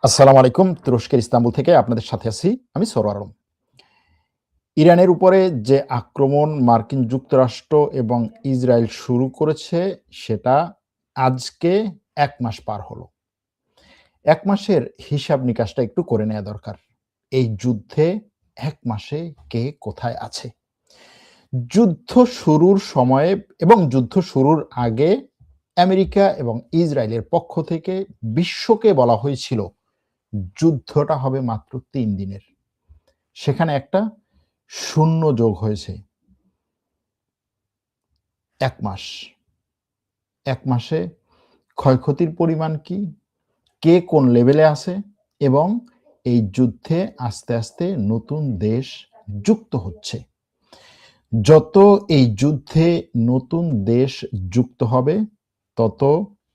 আসসালামু আলাইকুম। তুরস্কের ইস্তাম্বুল থেকে আপনাদের সাথে আছি আমি সরওয়ার আলম। ইরানের উপরে যে আক্রমণ মার্কিন যুক্তরাষ্ট্র এবং ইসরায়েল শুরু করেছে সেটা আজকে ১ মাস পার হলো। ১ মাসের হিসাব নিকাশটা একটু করে নেয়া দরকার। এই যুদ্ধে ১ মাসে কে কোথায় আছে? যুদ্ধ শুরুর সময়ে এবং যুদ্ধ শুরুর আগে আমেরিকা এবং ইসরায়েলের পক্ষ থেকে বিশ্বকে বলা হয়েছিল যুদ্ধটা হবে মাত্র ৩ দিনের। সেখানে একটা শূন্য যোগ হয়েছে ১ মাস। ১ মাসে ক্ষয়ক্ষতির পরিমাণ কি? কে কোন লেভেলে আছে? এবং এই যুদ্ধে আস্তে, আস্তে নতুন দেশ যুক্ত হচ্ছে। যত এই যুদ্ধে নতুন দেশ যুক্ত হবে, তত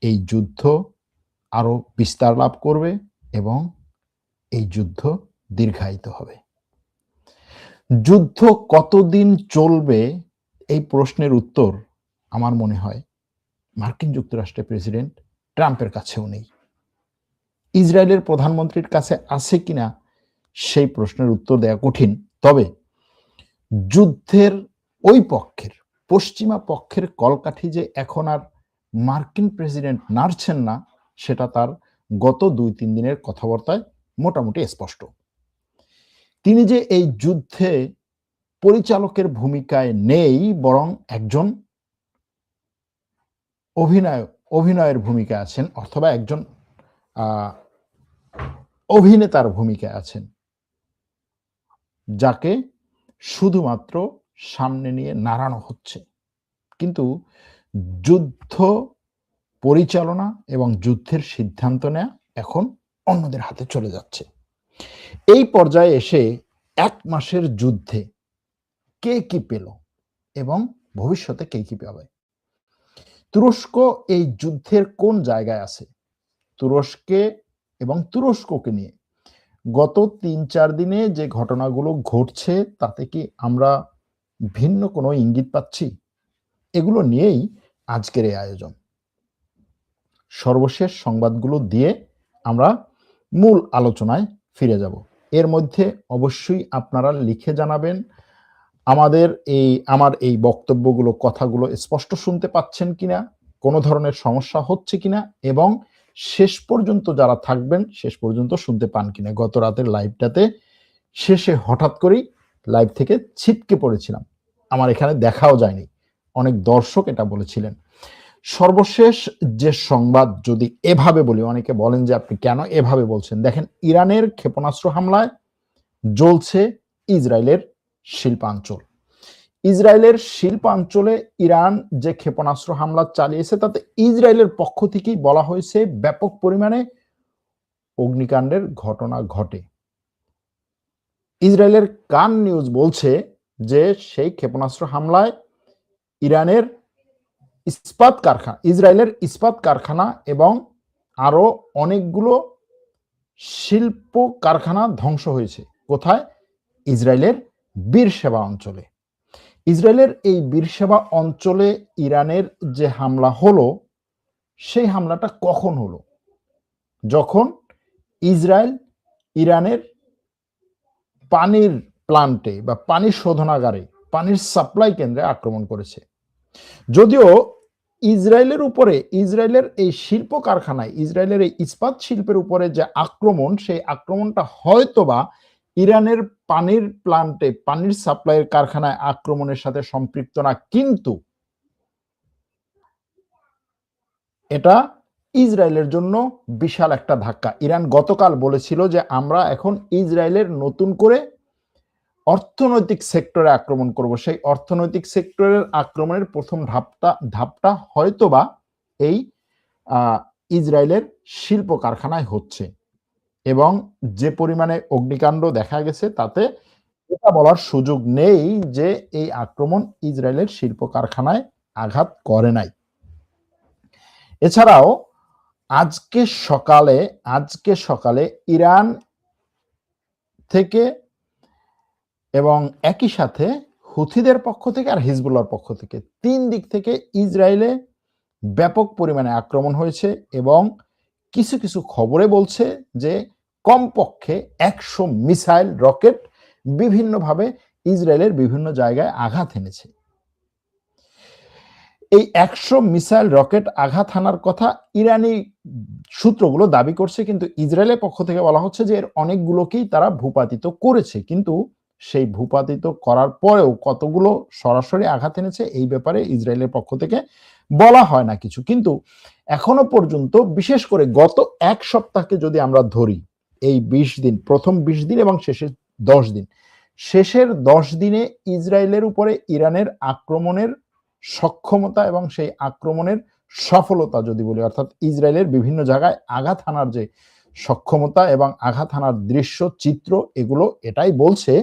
এই যুদ্ধ আরো বিস্তার লাভ করবে এবং এই যুদ্ধ দীর্ঘায়িত হবে। যুদ্ধ কতদিন চলবে এই প্রশ্নের উত্তর আমার মনে হয় মার্কিন যুক্তরাষ্ট্রের প্রেসিডেন্ট ট্রাম্পের কাছেও নেই। ইসরায়েলের প্রধানমন্ত্রীর কাছে আছে কিনা সেই প্রশ্নের উত্তর দেওয়া কঠিন। তবে যুদ্ধের ওই পক্ষের পশ্চিমা পক্ষের কলকাঠি যে এখন আর মার্কিন প্রেসিডেন্ট নাড়ছেন না সেটা তার গত ২-৩ দিনের কথাবার্তায় মোটামুটি স্পষ্ট। তিনি যে এই যুদ্ধে পরিচালকের ভূমিকায় নেই বরং একজন অভিনয়ের ভূমিকায় আছেন অথবা একজন অভিনেতার ভূমিকায় আছেন, যাকে শুধুমাত্র সামনে নিয়ে নাড়ানো হচ্ছে। কিন্তু যুদ্ধ পরিচালনা এবং যুদ্ধের সিদ্ধান্ত নেয়া এখন অন্যদের হাতে চলে যাচ্ছে। এই পর্যায়ে এসে ১ মাসের যুদ্ধে কে কি পেল এবং ভবিষ্যতে কে কি পাবে? তুরস্ক এই যুদ্ধের কোন জায়গায় আছে? তুরস্কে এবং তুরস্ককে নিয়ে গত ৩-৪ দিনে যে ঘটনাগুলো ঘটছে তাতে কি আমরা ভিন্ন কোনো ইঙ্গিত পাচ্ছি? এগুলো নিয়েই আজকের এই আয়োজন। সর্বশেষ সংবাদগুলো দিয়ে আমরা মূল আলোচনায় ফিরে যাব। এর মধ্যে অবশ্যই আপনারা লিখে জানাবেন আমার এই বক্তব্যগুলো কথাগুলো স্পষ্ট শুনতে পাচ্ছেন কিনা, কোনো ধরনের সমস্যা হচ্ছে কিনা এবং শেষ পর্যন্ত যারা থাকবেন শেষ পর্যন্ত শুনতে পান কিনা। গত রাতের লাইভটাতে শেষে হঠাৎ করেই লাইভ থেকে ছিটকে পড়েছিলাম। আমার এখানে দেখাও যায়নি। অনেক দর্শক এটা বলেছিলেন। সর্বশেষ যে সংবাদ যদি এভাবে বলি, অনেকে বলেন যে আপনি কেন এভাবে বলছেন? দেখেন, ইরানের ক্ষেপণাস্ত্র হামলায় জ্বলছে ইসরায়েলের শিল্পাঞ্চল। ইসরায়েলের শিল্পাঞ্চলে ইরান যে ক্ষেপণাস্ত্র হামলা চালিয়েছে তাতে ইসরায়েলের পক্ষ থেকেই বলা হয়েছে ব্যাপক পরিমাণে অগ্নিকাণ্ডের ঘটনা ঘটে। ইসরায়েলের কান নিউজ বলছে যে সেই ক্ষেপণাস্ত্র হামলায় ইসরায়েলের ইস্পাত কারখানা এবং আরো অনেকগুলো শিল্প কারখানা ধ্বংস হয়েছে। কোথায়? ইসরায়েলের বীরশেবা অঞ্চলে। ইসরায়েলের এই বীরশেবা অঞ্চলে ইরানের যে হামলা হলো, সেই হামলাটা কখন হলো? যখন ইসরায়েল ইরানের পানির প্লান্টে বা পানির শোধনাগারে, পানির সাপ্লাই কেন্দ্রে আক্রমণ করেছে। যদিও ইসরায়েলের এই শিল্প কারখানায়, ইসরায়েলের এই ইস্পাত শিল্পের উপরে যে আক্রমণ, সেই আক্রমণটা হয়তোবা ইরানের পানির প্লান্টে, পানির সাপ্লাইয়ের কারখানায় আক্রমণের সাথে সম্পৃক্ত না, কিন্তু এটা ইসরায়েলের জন্য বিশাল একটা ধাক্কা। ইরান গতকাল বলেছিল যে আমরা এখন ইসরায়েলের নতুন করে অর্থনৈতিক সেক্টরে আক্রমণ করব। সেই অর্থনৈতিক সেক্টরের আক্রমণের প্রথম ধাপটা হয়তোবা এই ইসরায়েলের শিল্প কারখানায় হচ্ছে এবং যে পরিমাণে অগ্নিকাণ্ড দেখা গেছে তাতে এটা বলার সুযোগ নেই যে এই আক্রমণ ইসরায়েলের শিল্প কারখানায় আঘাত করে নাই। এছাড়াও আজকে সকালে ইরান থেকে এবং একই সাথে হুথিদের পক্ষ থেকে আর হিজবুল্লাহর পক্ষ থেকে ৩ দিক থেকে ইসরায়েলে ব্যাপক পরিমাণে আক্রমণ হয়েছে এবং কিছু কিছু খবরে বলছে যে কমপক্ষে 100 মিসাইল রকেট বিভিন্নভাবে ইসরায়েলের বিভিন্ন জায়গায় আঘাত এনেছে। এই 100 মিসাইল রকেট আঘাত হানার কথা ইরানি সূত্রগুলো দাবি করছে, কিন্তু ইসরায়েলের পক্ষ থেকে বলা হচ্ছে যে এর অনেকগুলোকেই তারা ভূপাতিত করেছে, কিন্তু সেই ভূপাতিত করার পরেও কতগুলো সরাসরি আঘাত এনেছে এই ব্যাপারে ইসরায়েলের পক্ষ থেকে বলা হয় না কিছু। কিন্তু এখনো পর্যন্ত বিশেষ করে গত এক সপ্তাহকে যদি আমরা ধরি, এই 20 দিন, প্রথম 20 দিন এবং শেষের 10 দিন, শেষের 10 দিনে ইসরায়েলের উপরে ইরানের আক্রমণের সক্ষমতা এবং সেই আক্রমণের সফলতা যদি বলি, অর্থাৎ ইসরায়েলের বিভিন্ন জায়গায় আঘাত হানার যে সক্ষমতা এবং আঘাত হানার দৃশ্য চিত্র, এগুলো এটাই বলছে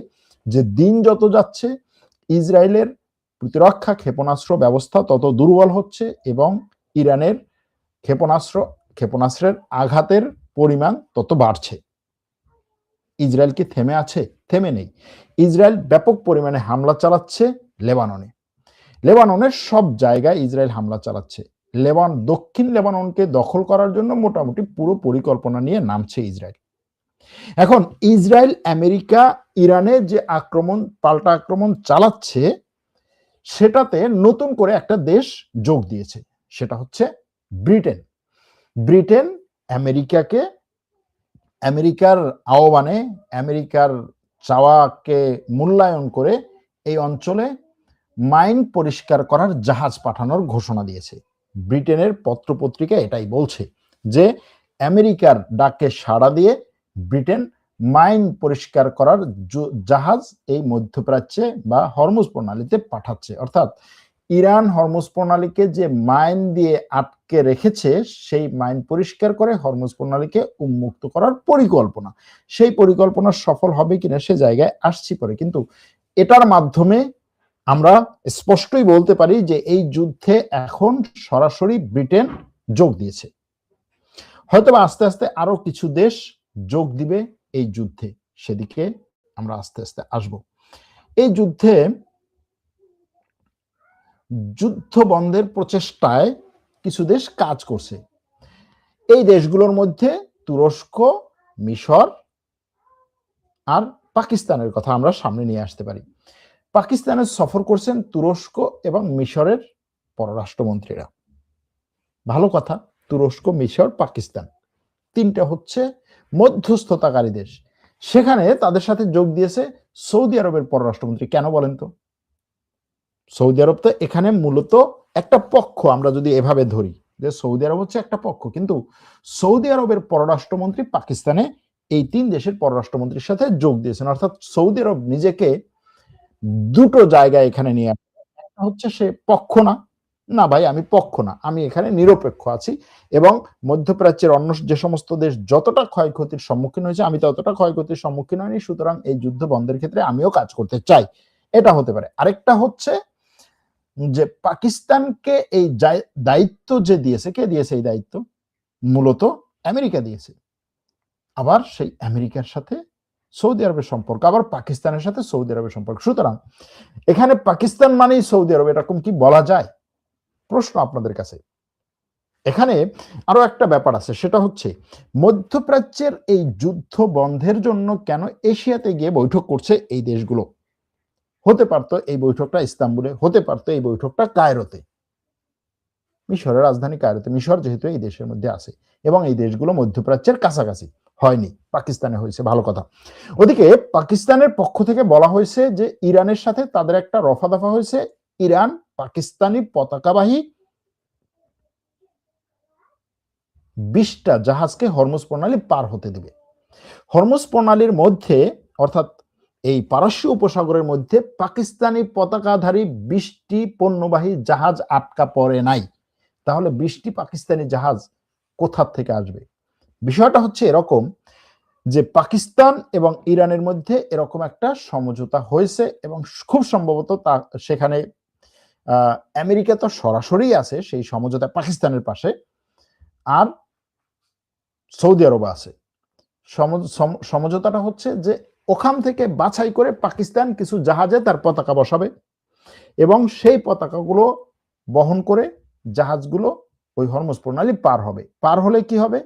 যে দিন যত যাচ্ছে ইসরায়েলের প্রতিরক্ষা ক্ষেপণাস্ত্র ব্যবস্থা তত দুর্বল হচ্ছে এবং ইরানের ক্ষেপণাস্ত্রের আঘাতের পরিমাণ তত বাড়ছে। ইসরায়েল কি থেমে আছে? থেমে নেই। ইসরায়েল ব্যাপক পরিমাণে হামলা চালাচ্ছে লেবাননের সব জায়গায় ইসরায়েল হামলা চালাচ্ছে। দক্ষিণ লেবাননকে দখল করার জন্য মোটামুটি পুরো পরিকল্পনা নিয়ে নামছে ইসরায়েল। এখন ইসরায়েল, আমেরিকা, ইরানে যে পাল্টা আক্রমণ চালাচ্ছে, সেটাতে নতুন করে একটা দেশ যোগ দিয়েছে, সেটা হচ্ছে ব্রিটেন। ব্রিটেন আমেরিকার আহ্বানে, আমেরিকার চাওয়াকে মূল্যায়ন করে এই অঞ্চলে মাইন পরিষ্কার করার জাহাজ পাঠানোর ঘোষণা দিয়েছে। ব্রিটেনের পত্রপত্রিকা এটাই বলছে যে আমেরিকার ডাকে সাড়া দিয়ে ব্রিটেন মাইন পরিষ্কার করার জাহাজ এই মধ্যপ্রাচ্যে বা হরমুজ প্রণালীতে পাঠাচ্ছে। অর্থাৎ ইরান হরমুজ প্রণালীকে যে মাইন দিয়ে আটকে রেখেছে, সেই মাইন পরিষ্কার করে হরমুজ প্রণালীকে উন্মুক্ত করার পরিকল্পনা। সেই পরিকল্পনা সফল হবে কিনা সে জায়গায় আসছি পরে, কিন্তু এটার মাধ্যমে আমরা স্পষ্টই বলতে পারি যে এই যুদ্ধে এখন সরাসরি ব্রিটেন যোগ দিয়েছে। হয়তো আস্তে আস্তে আরো কিছু দেশ যোগ দিবে এই যুদ্ধে, সেদিকে আমরা আস্তে আস্তে আসব। এই যুদ্ধ বন্ধের প্রচেষ্টায় কিছু দেশ কাজ করছে। এই দেশগুলোর মধ্যে তুরস্ক, মিশর আর পাকিস্তানের কথা আমরা সামনে নিয়ে আসতে পারি। পাকিস্তানে সফর করছেন তুরস্ক এবং মিশরের পররাষ্ট্রমন্ত্রীরা। ভালো কথা, তুরস্ক, মিশর, পাকিস্তান তিনটা হচ্ছে মধ্যস্থতাকারী দেশ। সেখানে তাদের সাথে যোগ দিয়েছে সৌদি আরবের পররাষ্ট্রমন্ত্রী। কেন বলেন তো? সৌদি আরব তো এখানে মূলত একটা পক্ষ, আমরা যদি এভাবে ধরি যে সৌদি আরব হচ্ছে একটা পক্ষ, কিন্তু সৌদি আরবের পররাষ্ট্রমন্ত্রী পাকিস্তানে এই তিন দেশের পররাষ্ট্রমন্ত্রীর সাথে যোগ দিয়েছেন। অর্থাৎ সৌদি আরব নিজেকে দুটো জায়গায় এখানে নিয়ে আসে। একটা হচ্ছে সে পক্ষ না ভাই, আমি পক্ষ না, আমি এখানে নিরপেক্ষ আছি এবং মধ্যপ্রাচ্যের অন্য যে সমস্ত দেশ যতটা ক্ষয়ক্ষতির সম্মুখীন হয়েছে আমি ততটা ক্ষয়ক্ষতির সম্মুখীন হয়নি, সুতরাং এই যুদ্ধ বন্ধের ক্ষেত্রে আমিও কাজ করতে চাই। এটা হতে পারে। আরেকটা হচ্ছে যে পাকিস্তানকে এই দায়িত্ব যে দিয়েছে, কে দিয়েছে এই দায়িত্ব? মূলত আমেরিকা দিয়েছে। আবার সেই আমেরিকার সাথে সৌদি আরবের সম্পর্ক, আবার পাকিস্তানের সাথে সৌদি আরবের সম্পর্ক। সুতরাং এখানে পাকিস্তান মানেই সৌদি আরব, এরকম কি বলা যায়? প্রশ্ন আপনাদের কাছে। এখানে আরো একটা ব্যাপার আছে, সেটা হচ্ছে মধ্যপ্রাচ্যের এই যুদ্ধ বন্ধের জন্য কেন এশিয়াতে গিয়ে বৈঠক করছে এই দেশগুলো? হতে পারতো এই বৈঠকটা ইস্তাম্বুলে, হতে পারতো এই বৈঠকটা কায়রোতে, মিশরের রাজধানী কায়রোতে। মিশর যেহেতু এই দেশের মধ্যে আছে এবং এই দেশগুলো মধ্যপ্রাচ্যের কাছাকাছি, হয়নি, পাকিস্তানে হয়েছে, ভালো কথা। ওদিকে পাকিস্তানের পক্ষ থেকে বলা হয়েছে যে ইরানের সাথে তাদের একটা রফা দফা হয়েছে, ইরান পাকিস্তানি পতাকাবাহী 20টা জাহাজকে হরমুজ প্রণালী পার হতে দেবে। হরমুজ প্রণালীর মধ্যে, অর্থাৎ এই পারস্য উপসাগরের মধ্যে পাকিস্তানি পতাকাধারী 20টি পণ্যবাহী জাহাজ আটকা পড়ে নাই। তাহলে 20টি পাকিস্তানি জাহাজ কোথা থেকে আসবে? বিষয়টা হচ্ছে এরকম যে পাকিস্তান এবং ইরানের মধ্যে এরকম একটা সমঝোতা হয়েছে এবং খুব সম্ভবত সেখানে আমেরিকা তো সরাসরি আছে সেই সমঝোতা পাকিস্তানের পাশে, আর সৌদি আরব আছে। সমঝোতাটা হচ্ছে যে ওখান থেকে বাছাই করে পাকিস্তান কিছু জাহাজে তার পতাকা বসাবে এবং সেই পতাকাগুলো বহন করে জাহাজগুলো ওই হরমুজ প্রণালী পার হবে। পার হলে কি হবে?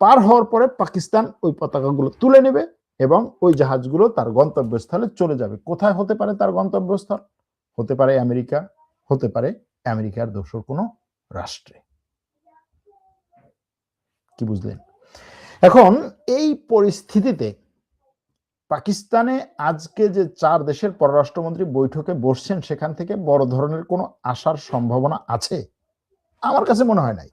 পার হওয়ার পরে পাকিস্তান ওই পতাকাগুলো তুলে নেবে এবং ওই জাহাজগুলো তার গন্তব্যস্থলে চলে যাবে। কোথায় হতে পারে তার গন্তব্যস্থল? হতে পারে আমেরিকা, হতে পারে আমেরিকার দোসর কোনো রাষ্ট্রে। কি বুঝলেন? এখন এই পরিস্থিতিতে পাকিস্তানে আজকে যে 4 দেশের পররাষ্ট্রমন্ত্রী বৈঠকে বসছেন, সেখান থেকে বড় ধরনের কোনো আসার সম্ভাবনা আছে? আমার কাছে মনে হয় নাই।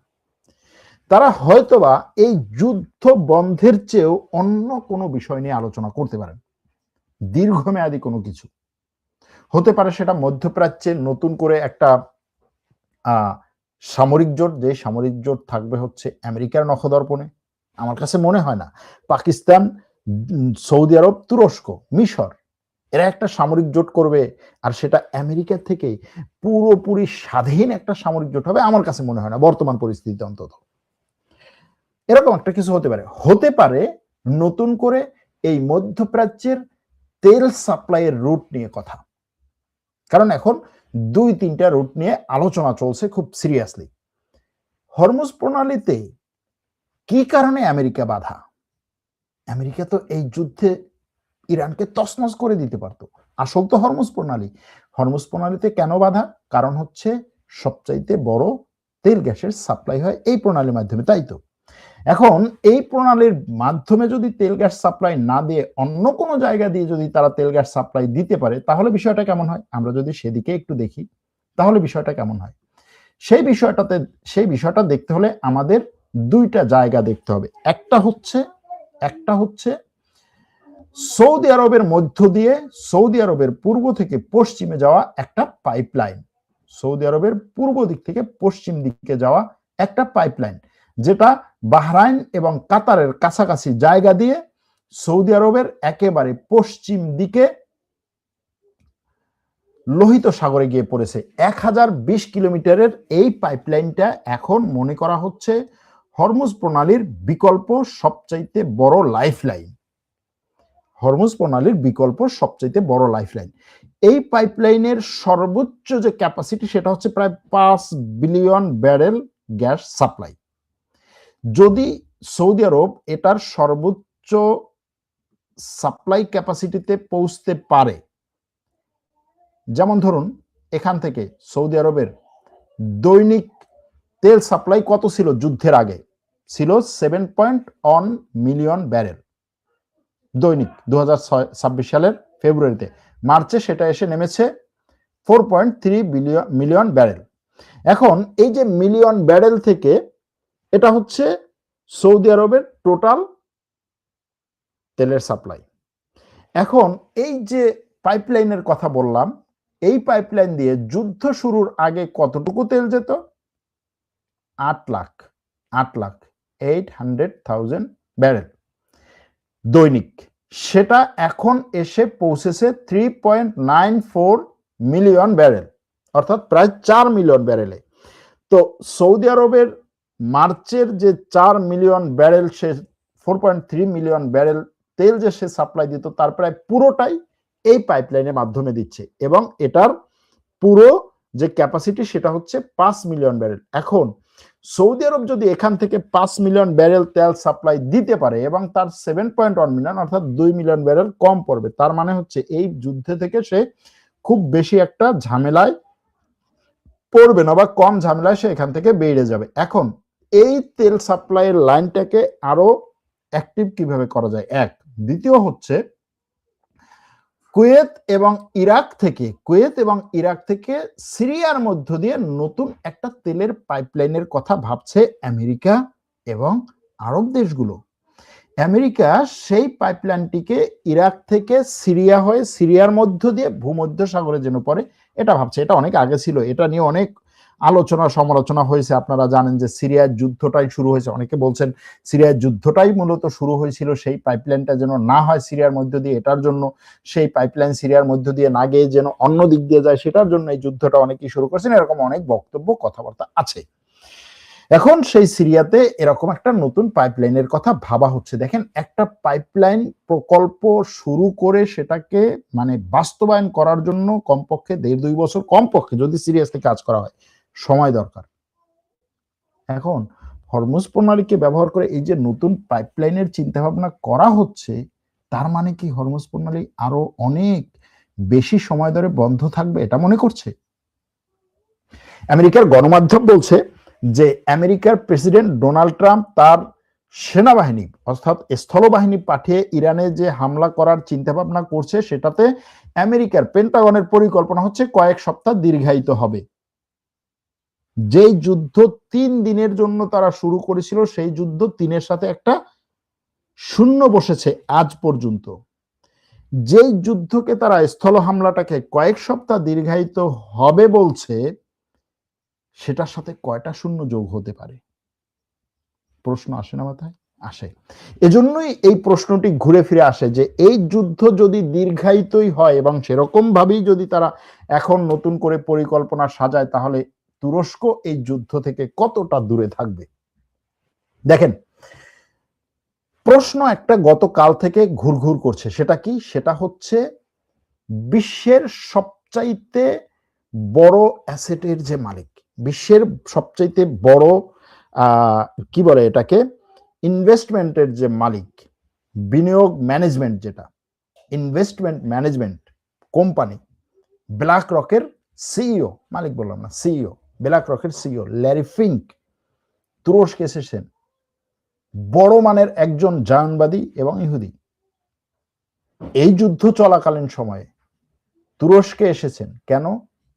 তারা হয়তোবা এই যুদ্ধ বন্ধের চেয়েও অন্য কোনো বিষয় নিয়ে আলোচনা করতে পারেন, দীর্ঘমেয়াদী কোনো কিছু হতে পারে। সেটা মধ্যপ্রাচ্যে নতুন করে একটা সামরিক জোট, যে সামরিক জোট থাকবে হচ্ছে আমেরিকার নখদর্পণে। আমার কাছে মনে হয় না পাকিস্তান, সৌদি আরব, তুরস্ক, মিশর এরা একটা সামরিক জোট করবে আর সেটা আমেরিকা থেকে পুরোপুরি স্বাধীন একটা সামরিক জোট হবে। আমার কাছে মনে হয় না বর্তমান পরিস্থিতিতে অন্তত। এরকম একটা কিছু হতে পারে। হতে পারে নতুন করে এই মধ্যপ্রাচ্যের তেল সাপ্লাইয়ের রুট নিয়ে কথা, কারণ এখন 2-3টা রুট নিয়ে আলোচনা চলছে খুব সিরিয়াসলি। হরমুজ প্রণালীতে কি কারণে আমেরিকা বাধা? আমেরিকা তো এই যুদ্ধে ইরানকে তছনছ করে দিতে পারত। আসল তো হরমুজ প্রণালী। হরমুজ প্রণালীতে কেন বাধা? কারণ হচ্ছে সবচাইতে বড় তেল গ্যাসের সাপ্লাই হয় এই প্রণালীর মাধ্যমে, তাই তো? এখন এই প্রণালীর মাধ্যমে যদি তেল গ্যাস সাপ্লাই না দিয়ে অন্য কোনো জায়গা দিয়ে যদি তারা তেল গ্যাস সাপ্লাই দিতে পারে, তাহলে বিষয়টা কেমন হয়? আমরা যদি সেদিকে একটু দেখি তাহলে বিষয়টা কেমন হয়? সেই বিষয়টা দেখতে হলে আমাদের 2টা জায়গা দেখতে হবে। একটা হচ্ছে সৌদি আরবের মধ্য দিয়ে, সৌদি আরবের পূর্ব থেকে পশ্চিমে যাওয়া একটা পাইপলাইন, সৌদি আরবের পূর্ব দিক থেকে পশ্চিম দিকে যাওয়া একটা পাইপলাইন, যেটা বাহরাইন এবং কাতারের কাছাকাছি জায়গা দিয়ে সৌদি আরবের একেবারে পশ্চিম দিকে লোহিত সাগরে গিয়ে পড়েছে। 1020 কিলোমিটারের এই পাইপলাইনটা এখন মনে করা হচ্ছে হরমুজ প্রণালীর বিকল্প সবচাইতে বড় লাইফলাইন। হরমুজ প্রণালীর বিকল্প সবচাইতে বড় লাইফলাইন। এই পাইপলাইনের সর্বোচ্চ যে ক্যাপাসিটি সেটা হচ্ছে প্রায় 5 বিলিয়ন ব্যারেল গ্যাস সাপ্লাই। যদি সৌদি আরব এটার সর্বোচ্চ সাপ্লাই ক্যাপাসিটিতে পৌঁছতে পারে, যেমন ধরুন এখান থেকে সৌদি আরবের দৈনিক তেল সাপ্লাই কত ছিল যুদ্ধের আগে? ছিল 7.1 মিলিয়ন ব্যারেল দৈনিক 2026 সালের ফেব্রুয়ারিতে। মার্চে সেটা এসে নেমেছে 4.3 মিলিয়ন ব্যারেল। এখন এই যে মিলিয়ন ব্যারেল থেকে এটা হচ্ছে সৌদি আরবের টোটাল তেলের সাপ্লাই। এখন এই যে পাইপলাইনের কথা বললাম, এই পাইপলাইন দিয়ে যুদ্ধ শুরুর আগে কতটুকু তেল যেত? 8,800,000 ব্যারেল দৈনিক। সেটা এখন এসে পৌঁছেছে 3.94 মিলিয়ন ব্যারেল, অর্থাৎ প্রায় 4 মিলিয়ন ব্যারেলে। তো সৌদি আরবের মার্চের যে 4 মিলিয়ন ব্যারেল, সে 4.3 মিলিয়ন ব্যারেল তেল যে সে সাপ্লাই দিত তার প্রায় পুরোটাই এই পাইপলাইনের মাধ্যমে দিচ্ছে, এবং এটার পুরো যে ক্যাপাসিটি সেটা হচ্ছে 5 মিলিয়ন ব্যারেল। এখন সৌদি আরব যদি এখান থেকে 5 মিলিয়ন ব্যারেল তেল সাপ্লাই দিতে পারে এবং তার 7.1 মিলিয়ন অর্থাৎ 2 মিলিয়ন ব্যারেল কম পড়বে, তার মানে হচ্ছে এই যুদ্ধ থেকে সে খুব বেশি একটা ঝামেলায় পড়বে না, বা কম ঝামেলায় সে এখান থেকে বেরিয়ে যাবে। এখন এই তেল সাপ্লাইয়ের লাইনটাকে আরো অ্যাক্টিভ কিভাবে করা যায়? এক। দ্বিতীয় হচ্ছে কুয়েত এবং ইরাক থেকে সিরিয়ার মধ্য দিয়ে নতুন একটা তেলের পাইপলাইনের কথা ভাবছে আমেরিকা এবং আরব দেশগুলো। আমেরিকা সেই পাইপলাইনটিকে ইরাক থেকে সিরিয়া হয়ে সিরিয়ার মধ্য দিয়ে ভূমধ্য সাগরে যেন পড়ে এটা ভাবছে। এটা অনেক আগে ছিল, এটা নিয়ে অনেক আলোচনা সমালোচনা হয়েছে। আপনারা জানেন যে সিরিয়ার যুদ্ধটাই শুরু হয়েছে, অনেকে বলছেন সিরিয়ার যুদ্ধটাই মূলত শুরু হয়েছিল সেই পাইপলাইনটা যেন না হয় সিরিয়ার মধ্য দিয়ে, এটার জন্য সেই পাইপলাইন সিরিয়ার মধ্য দিয়ে না গিয়ে যেন অন্য দিক দিয়ে যায়, সেটার জন্য এই যুদ্ধটা অনেকেই শুরু করছেন। এরকম অনেক বক্তব্য কথাবার্তা আছে। এখন সেই সিরিয়াতে এরকম একটা নতুন পাইপলাইনের কথা ভাবা হচ্ছে। দেখেন, একটা পাইপলাইন প্রকল্প শুরু করে সেটাকে মানে বাস্তবায়ন করার জন্য কমপক্ষে 1.5-2 বছর, কমপক্ষে যদি সিরিয়াসলি কাজ করা হয় সময় দরকার। এখন হরমুজ প্রণালীকে ব্যবহার করে এই যে নতুন পাইপলাইনের চিন্তা ভাবনা করা হচ্ছে, তার মানে কি হরমুজ প্রণালী আরো অনেক বেশি সময় ধরে বন্ধ থাকবে এটা মনে করছে? আমেরিকার গণমাধ্যম বলছে যে আমেরিকার প্রেসিডেন্ট ডোনাল্ড ট্রাম্প তার সেনাবাহিনী অর্থাৎ স্থলবাহিনী পাঠিয়ে ইরানে যে হামলা করার চিন্তা ভাবনা করছে, সেটাতে আমেরিকার পেন্টাগনের পরিকল্পনা হচ্ছে কয়েক সপ্তাহ দীর্ঘায়িত হবে। যেই যুদ্ধ 3 দিনের জন্য তারা শুরু করেছিল, সেই যুদ্ধ 3-এর সাথে একটা শূন্য বসেছে আজ পর্যন্ত। যেই যুদ্ধকে তারা স্থল হামলাটাকে কয়েক সপ্তাহ দীর্ঘায়িত হবে বলছে, সেটার সাথে কয়টা শূন্য যোগ হতে পারে? প্রশ্ন আসে না মাথায়? আসে। এজন্যই এই প্রশ্নটি ঘুরে ফিরে আসে যে এই যুদ্ধ যদি দীর্ঘায়িতই হয় এবং সেরকম ভাবেই যদি তারা এখন নতুন করে পরিকল্পনা সাজায়, তাহলে তুরস্ক এই যুদ্ধ থেকে কতটা দূরে থাকবে? দেখেন, প্রশ্ন একটা গতকাল থেকে ঘুরঘুর করছে, সেটা কি? সেটা হচ্ছে বিশ্বের সবচাইতে বড় অ্যাসেটের যে মালিক, বিশ্বের সবচাইতে বড় কি বলে এটাকে, ইনভেস্টমেন্টের যে মালিক, বিনিয়োগ ম্যানেজমেন্ট, যেটা ইনভেস্টমেন্ট ম্যানেজমেন্ট কোম্পানি, ব্ল্যাক রকের সিইও, মালিক বললাম না, সিইও, ব্ল্যাক রকের সিইও ল্যারি ফিঙ্ক তুরস্কে এসেছেন। বড় মানের একজন জায়নবাদী এবং ইহুদি। এই যুদ্ধ চলাকালীন সময়ে তুরস্কে এসেছেন কেন?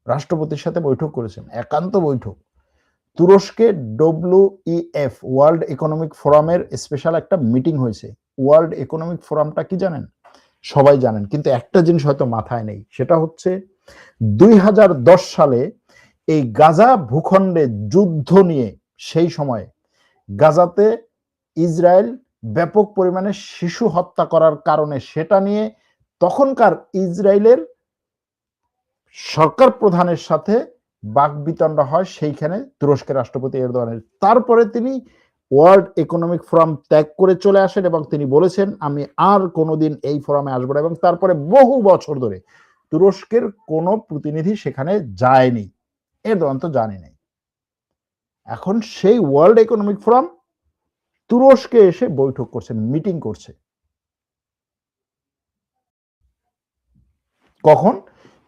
রাষ্ট্রপতির সাথে বৈঠক করেছেন, একান্ত বৈঠক। তুরস্কে WEF ওয়ার্ল্ড ইকোনমিক ফোরামের স্পেশাল একটা মিটিং হয়েছে। ওয়ার্ল্ড ইকোনমিক ফোরামটা কি জানেন? সবাই জানেন, কিন্তু একটা জিনিস হয়তো মাথায় নেই, সেটা হচ্ছে 2010 সালে এই গাজা ভূখণ্ডে যুদ্ধ নিয়ে, সেই সময়ে গাজাতে ইসরায়েল ব্যাপক পরিমাণে শিশু হত্যা করার কারণে সেটা নিয়ে তখনকার ইসরায়েলের সরকার প্রধানের সাথে বাকবিতণ্ডা হয়, সেইখানে তুরস্কের রাষ্ট্রপতি এরদোয়ানের। তারপরে তিনি ওয়ার্ল্ড ইকোনমিক ফোরাম ত্যাগ করে চলে আসেন এবং তিনি বলেছেন আমি আর কোনোদিন এই ফোরামে আসবো না, এবং তারপরে বহু বছর ধরে তুরস্কের কোনো প্রতিনিধি সেখানে যায়নি, এরদোয়ান তো জানি নাই। এখন সেই ওয়ার্ল্ড ইকোনমিক ফোরাম তুরস্কে এসে বৈঠক করছে, মিটিং করছে। কখন?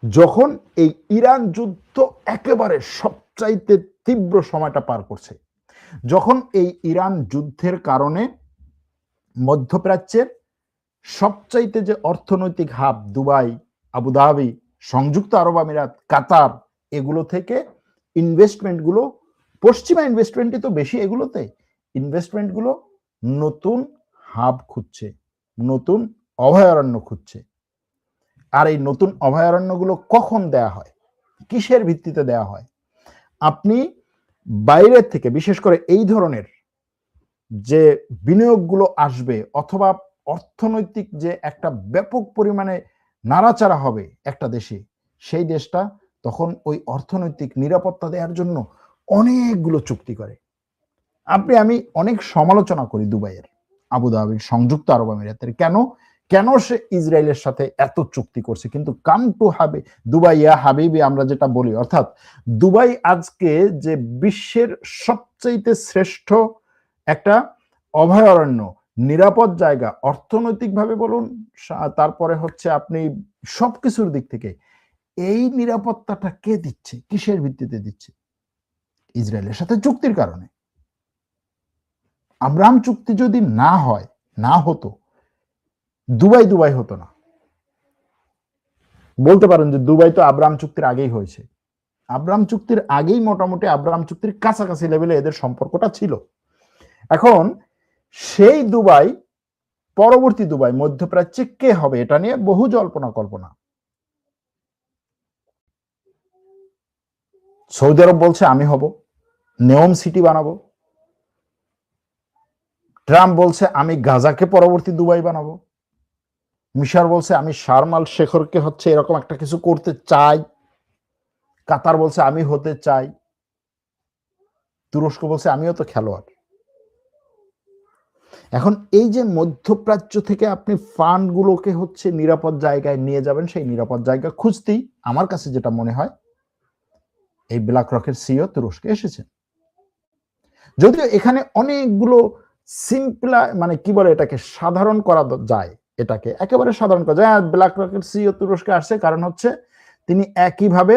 যখন এই ইরান যুদ্ধ একেবারে সবচাইতে তীব্র সময়টা পার করছে, যখন এই ইরান যুদ্ধের কারণে মধ্যপ্রাচ্যের সবচাইতে যে অর্থনৈতিক হাব দুবাই, আবুধাবি, সংযুক্ত আরব আমিরাত, কাতার, এগুলো থেকে ইনভেস্টমেন্টগুলো, পশ্চিমা ইনভেস্টমেন্টই তো বেশি, এগুলোতে ইনভেস্টমেন্টগুলো নতুন হাব খুঁজছে, নতুন অভয়ারণ্য খুঁজছে। আর এই নতুন অভয়ারণ্যগুলো কখন দেয়া হয়, কিসের ভিত্তিতে দেয়া হয়? আপনি বাইরের থেকে, বিশেষ করে এই ধরনের যে বিনিয়োগগুলো আসবে, অথবা অর্থনৈতিক যে একটা ব্যাপক পরিমাণে নাড়াচাড়া হবে একটা দেশে, সেই দেশটা তখন ওই অর্থনৈতিক নিরাপত্তা দেওয়ার জন্য অনেকগুলো চুক্তি করে। আমি অনেক সমালোচনা করি দুবাইয়ের, আবুধাবির, সংযুক্ত আরব আমিরাতের। কেন কেন সে ইসরায়েলের সাথে এত চুক্তি করছে? কিন্তু কাম টু হাবি দুবাই ইয়া হাবিবি আমরা যেটা বলি, অর্থাৎ দুবাই আজকে যে বিশ্বের সবচাইতে শ্রেষ্ঠ একটা অভয়ারণ্য, নিরাপদ জায়গা, অর্থনৈতিকভাবে বলুন, তারপরে হচ্ছে আপনি সবকিছুর দিক থেকে, এই নিরাপত্তাটা কে দিচ্ছে? কিসের ভিত্তিতে দিচ্ছে? ইসরায়েলের সাথে চুক্তির কারণে। আব্রাহাম চুক্তি যদি না হতো, দুবাই হতো না। বলতে পারেন যে দুবাই তো আব্রাহাম চুক্তির আগেই হয়েছে। আব্রাহাম চুক্তির আগেই মোটামুটি আব্রাহাম চুক্তির কাছাকাছি লেভেলে এদের সম্পর্কটা ছিল। এখন সেই দুবাই, পরবর্তী দুবাই মধ্যপ্রাচ্যে কে হবে, এটা নিয়ে বহু জল্পনা কল্পনা। সৌদি আরব বলছে আমি হব, নেওম সিটি বানাবো। ট্রাম্প বলছে আমি গাজাকে পরবর্তী দুবাই বানাবো। মিশর বলছে আমি শারমাল শেখরকে হচ্ছে এরকম একটা কিছু করতে চাই। কাতার বলছে আমি হতে চাই। তুরস্ক বলছে আমিও তো খেলোয়াড়। এখন এই যে মধ্যপ্রাচ্য থেকে আপনি ফান্ডগুলোকে হচ্ছে নিরাপদ জায়গায় নিয়ে যাবেন, সেই নিরাপদ জায়গা খুঁজতেই আমার কাছে যেটা মনে হয়, এই ব্ল্যাক রকের সিইও তুরস্কে এসেছেন। যদিও এখানে অনেকগুলো সিম্পল মানে কি বলে এটাকে সাধারণ করা যায়, এটাকে একেবারে সাধারণ করা যায়। ব্ল্যাক রকের সিইও তুরস্কে আসছে কারণ হচ্ছে তিনি একইভাবে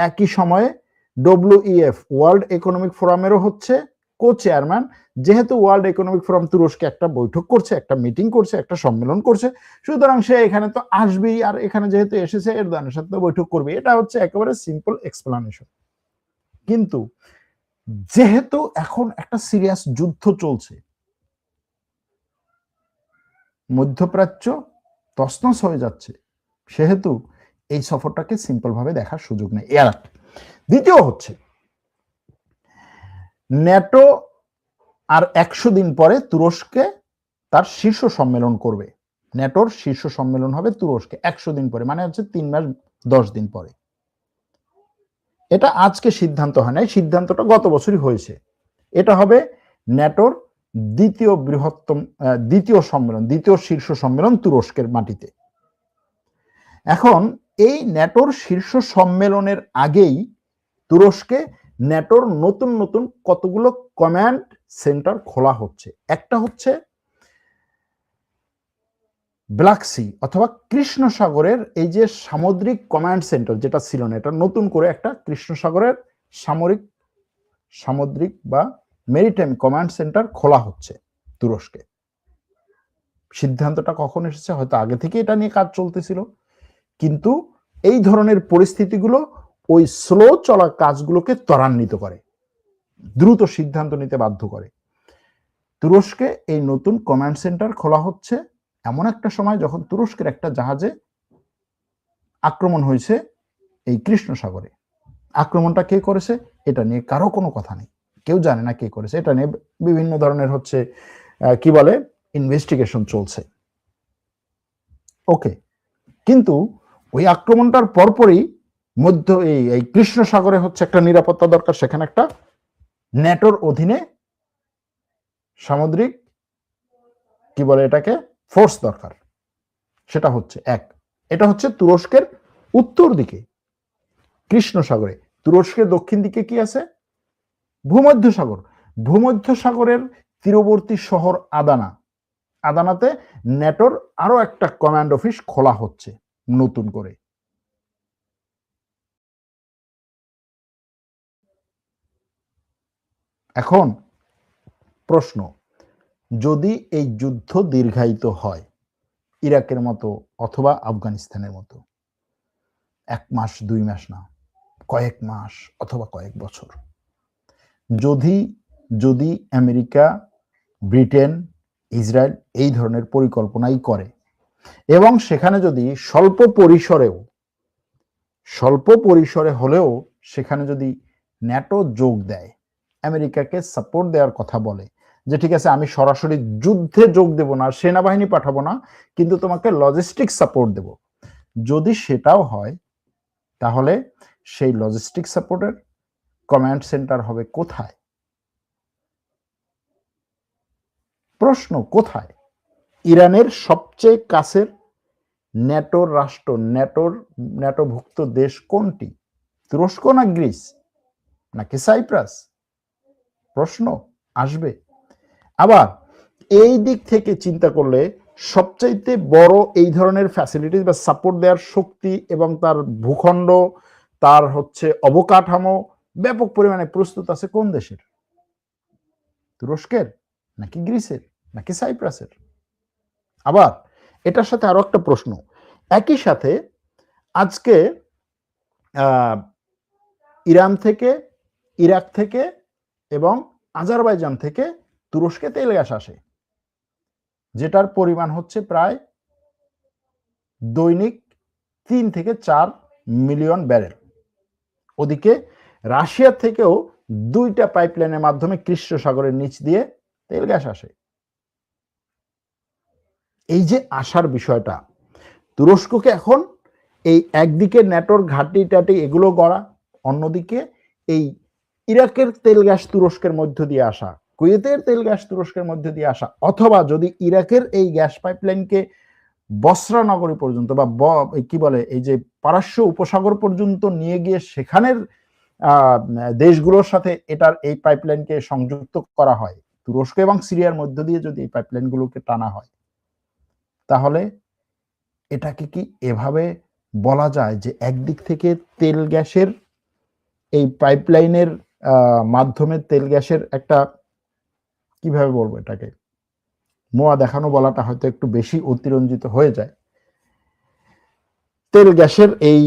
একই সময়ে WEF ওয়ার্ল্ড ইকোনমিক ফোরামেরও হচ্ছে কো চেয়ারম্যান। যেহেতু ওয়ার্ল্ড ইকোনমিক ফোরাম তুরস্কে একটা বৈঠক করছে, একটা মিটিং করছে, একটা সম্মেলন করছে, সুতরাং সে এখানে তো আসবেই, আর এখানে যেহেতু এসেছে এরদোয়ানের সাথে বৈঠক করবে। এটা হচ্ছে একেবারে সিম্পল এক্সপ্লানেশন। কিন্তু যেহেতু এখন একটা সিরিয়াস যুদ্ধ চলছে, মধ্যপ্রাচ্য তছনছ হয়ে যাচ্ছে, সেহেতু এই সফরটাকে সিম্পল ভাবে দেখার সুযোগ নেই। দ্বিতীয় হচ্ছে ন্যাটো আর 100 দিন পরে তুরস্কে তার শীর্ষ সম্মেলন করবে। ন্যাটোর শীর্ষ সম্মেলন হবে তুরস্কে 100 দিন পরে, মানে হচ্ছে 3 মাস 10 দিন পরে। এটা আজকে সিদ্ধান্ত হয় নাই, সিদ্ধান্তটা গত বছরই হয়েছে। এটা হবে ন্যাটোর দ্বিতীয় সম্মেলন, দ্বিতীয় শীর্ষ সম্মেলন তুরস্কের মাটিতে। এখন এই ন্যাটোর শীর্ষ সম্মেলনের আগেই তুরস্কে ন্যাটোর নতুন নতুন কতগুলো কমান্ড সেন্টার খোলা হচ্ছে। একটা হচ্ছে ব্ল্যাক সি অথবা কৃষ্ণ সাগরের এই যে সামুদ্রিক কমান্ড সেন্টার যেটা ছিল না, এটা নতুন করে একটা কৃষ্ণ সাগরের সামুদ্রিক বা মেরিটাইম কমান্ড সেন্টার খোলা হচ্ছে তুরস্কে। সিদ্ধান্তটা কখন এসেছে? হয়তো আগে থেকে এটা নিয়ে কাজ চলতেছিল, কিন্তু এই ধরনের পরিস্থিতিগুলো ওই স্লো চলা কাজগুলোকে ত্বরান্বিত করে, দ্রুত সিদ্ধান্ত নিতে বাধ্য করে। তুরস্কে এই নতুন কমান্ড সেন্টার খোলা হচ্ছে এমন একটা সময় যখন তুরস্কের একটা জাহাজে আক্রমণ হয়েছে এই কৃষ্ণ সাগরে। আক্রমণটা কে করেছে এটা নিয়ে কারো কোনো কথা নেই, কেউ জানে না কে করেছে। এটা নিয়ে বিভিন্ন ধরনের হচ্ছে কি বলে ইনভেস্টিগেশন চলছে। ওকে, কিন্তু ওই আক্রমণটার পরপরই এই কৃষ্ণ সাগরে হচ্ছে একটা নিরাপত্তা দরকার, সেখানে একটা ন্যাটোর অধীনে সামুদ্রিক কি বলে এটাকে ফোর্স দরকার। সেটা হচ্ছে এটা হচ্ছে তুরস্কের উত্তর দিকে কৃষ্ণ সাগরে। তুরস্কের দক্ষিণ দিকে কি আছে? ভূমধ্যসাগর। ভূমধ্যসাগরের তীরবর্তী শহর আদানাতে ন্যাটোর আরো একটা কমান্ড অফিস খোলা হচ্ছে নতুন করে। এখন প্রশ্ন, যদি এই যুদ্ধ দীর্ঘায়িত হয় ইরাকের মতো অথবা আফগানিস্তানের মতো, 1 মাস 2 মাস না, কয়েক মাস অথবা কয়েক বছর, যদি আমেরিকা, ব্রিটেন, ইসরায়েল এই ধরনের পরিকল্পনাই করে এবং সেখানে যদি স্বল্প পরিসরে হলেও সেখানে যদি ন্যাটো যোগ দেয়, আমেরিকাকে সাপোর্ট দেওয়ার কথা বলে যে ঠিক আছে আমি সরাসরি যুদ্ধে যোগ দেব না, সেনাবাহিনী পাঠাবো না, কিন্তু তোমাকে লজিস্টিক সাপোর্ট দেব, যদি সেটাও হয় তাহলে সেই লজিস্টিক সাপোর্টের কমান্ড সেন্টার হবে কোথায়? প্রশ্ন কোথায়? ইরানের সবচেয়ে কাছের ন্যাটোর রাষ্ট্র, ন্যাটোভুক্ত দেশ কোনটি? তুরস্ক না গ্রিস নাকি সাইপ্রাস? প্রশ্ন আসবে। আবার এই দিক থেকে চিন্তা করলে সবচাইতে বড় এই ধরনের ফ্যাসিলিটিস বা সাপোর্ট দেওয়ার শক্তি এবং তার ভূখণ্ড, তার হচ্ছে অবকাঠামো ব্যাপক পরিমাণে প্রস্তুত আছে কোন দেশের? তুরস্কের নাকি গ্রিসের নাকি সাইপ্রাসের? আবার এটার সাথে আরো একটা প্রশ্ন, একই সাথে আজকে ইরান থেকে, ইরাক থেকে এবং আজারবাইজান থেকে তুরস্কে তেল গ্যাস আসে, যেটার পরিমাণ হচ্ছে প্রায় দৈনিক 3 থেকে 4 মিলিয়ন ব্যারেল। ওদিকে রাশিয়া থেকেও 2টা পাইপলাইনের মাধ্যমে কৃষ্ণ সাগরের নিচ দিয়ে তেল গ্যাস আসে। এই যে আসার বিষয়টা, তুরস্ককে এখন এই একদিকে ন্যাটোর ঘাঁটি টাটি এগুলো গড়া, অন্যদিকে এই ইরাকের তেল গ্যাস তুরস্কের মধ্য দিয়ে আসা, কুয়েতের তেল গ্যাস তুরস্কের মধ্য দিয়ে আসা, অথবা যদি ইরাকের এই গ্যাস পাইপলাইনকে বসরা নগরী পর্যন্ত বা কি বলে এই যে পারস্য উপসাগর পর্যন্ত নিয়ে গিয়ে সেখানের দেশগুলোর সাথে এই পাইপলাইনকে সংযুক্ত করা হয়, তুরস্ক এবং সিরিয়ার মধ্য দিয়ে যদি এই পাইপলাইনগুলোকে টানা হয়, তাহলে এটাকে কি এভাবে বলা যায় যে একদিক থেকে তেল গ্যাসের এই পাইপলাইনের মাধ্যমে তেল গ্যাসের একটা, কিভাবে বলবো এটাকে, মোয়া দেখানো বলাটা হয়তো একটু বেশি অতিরঞ্জিত হয়ে যায়, তেল গ্যাসের এই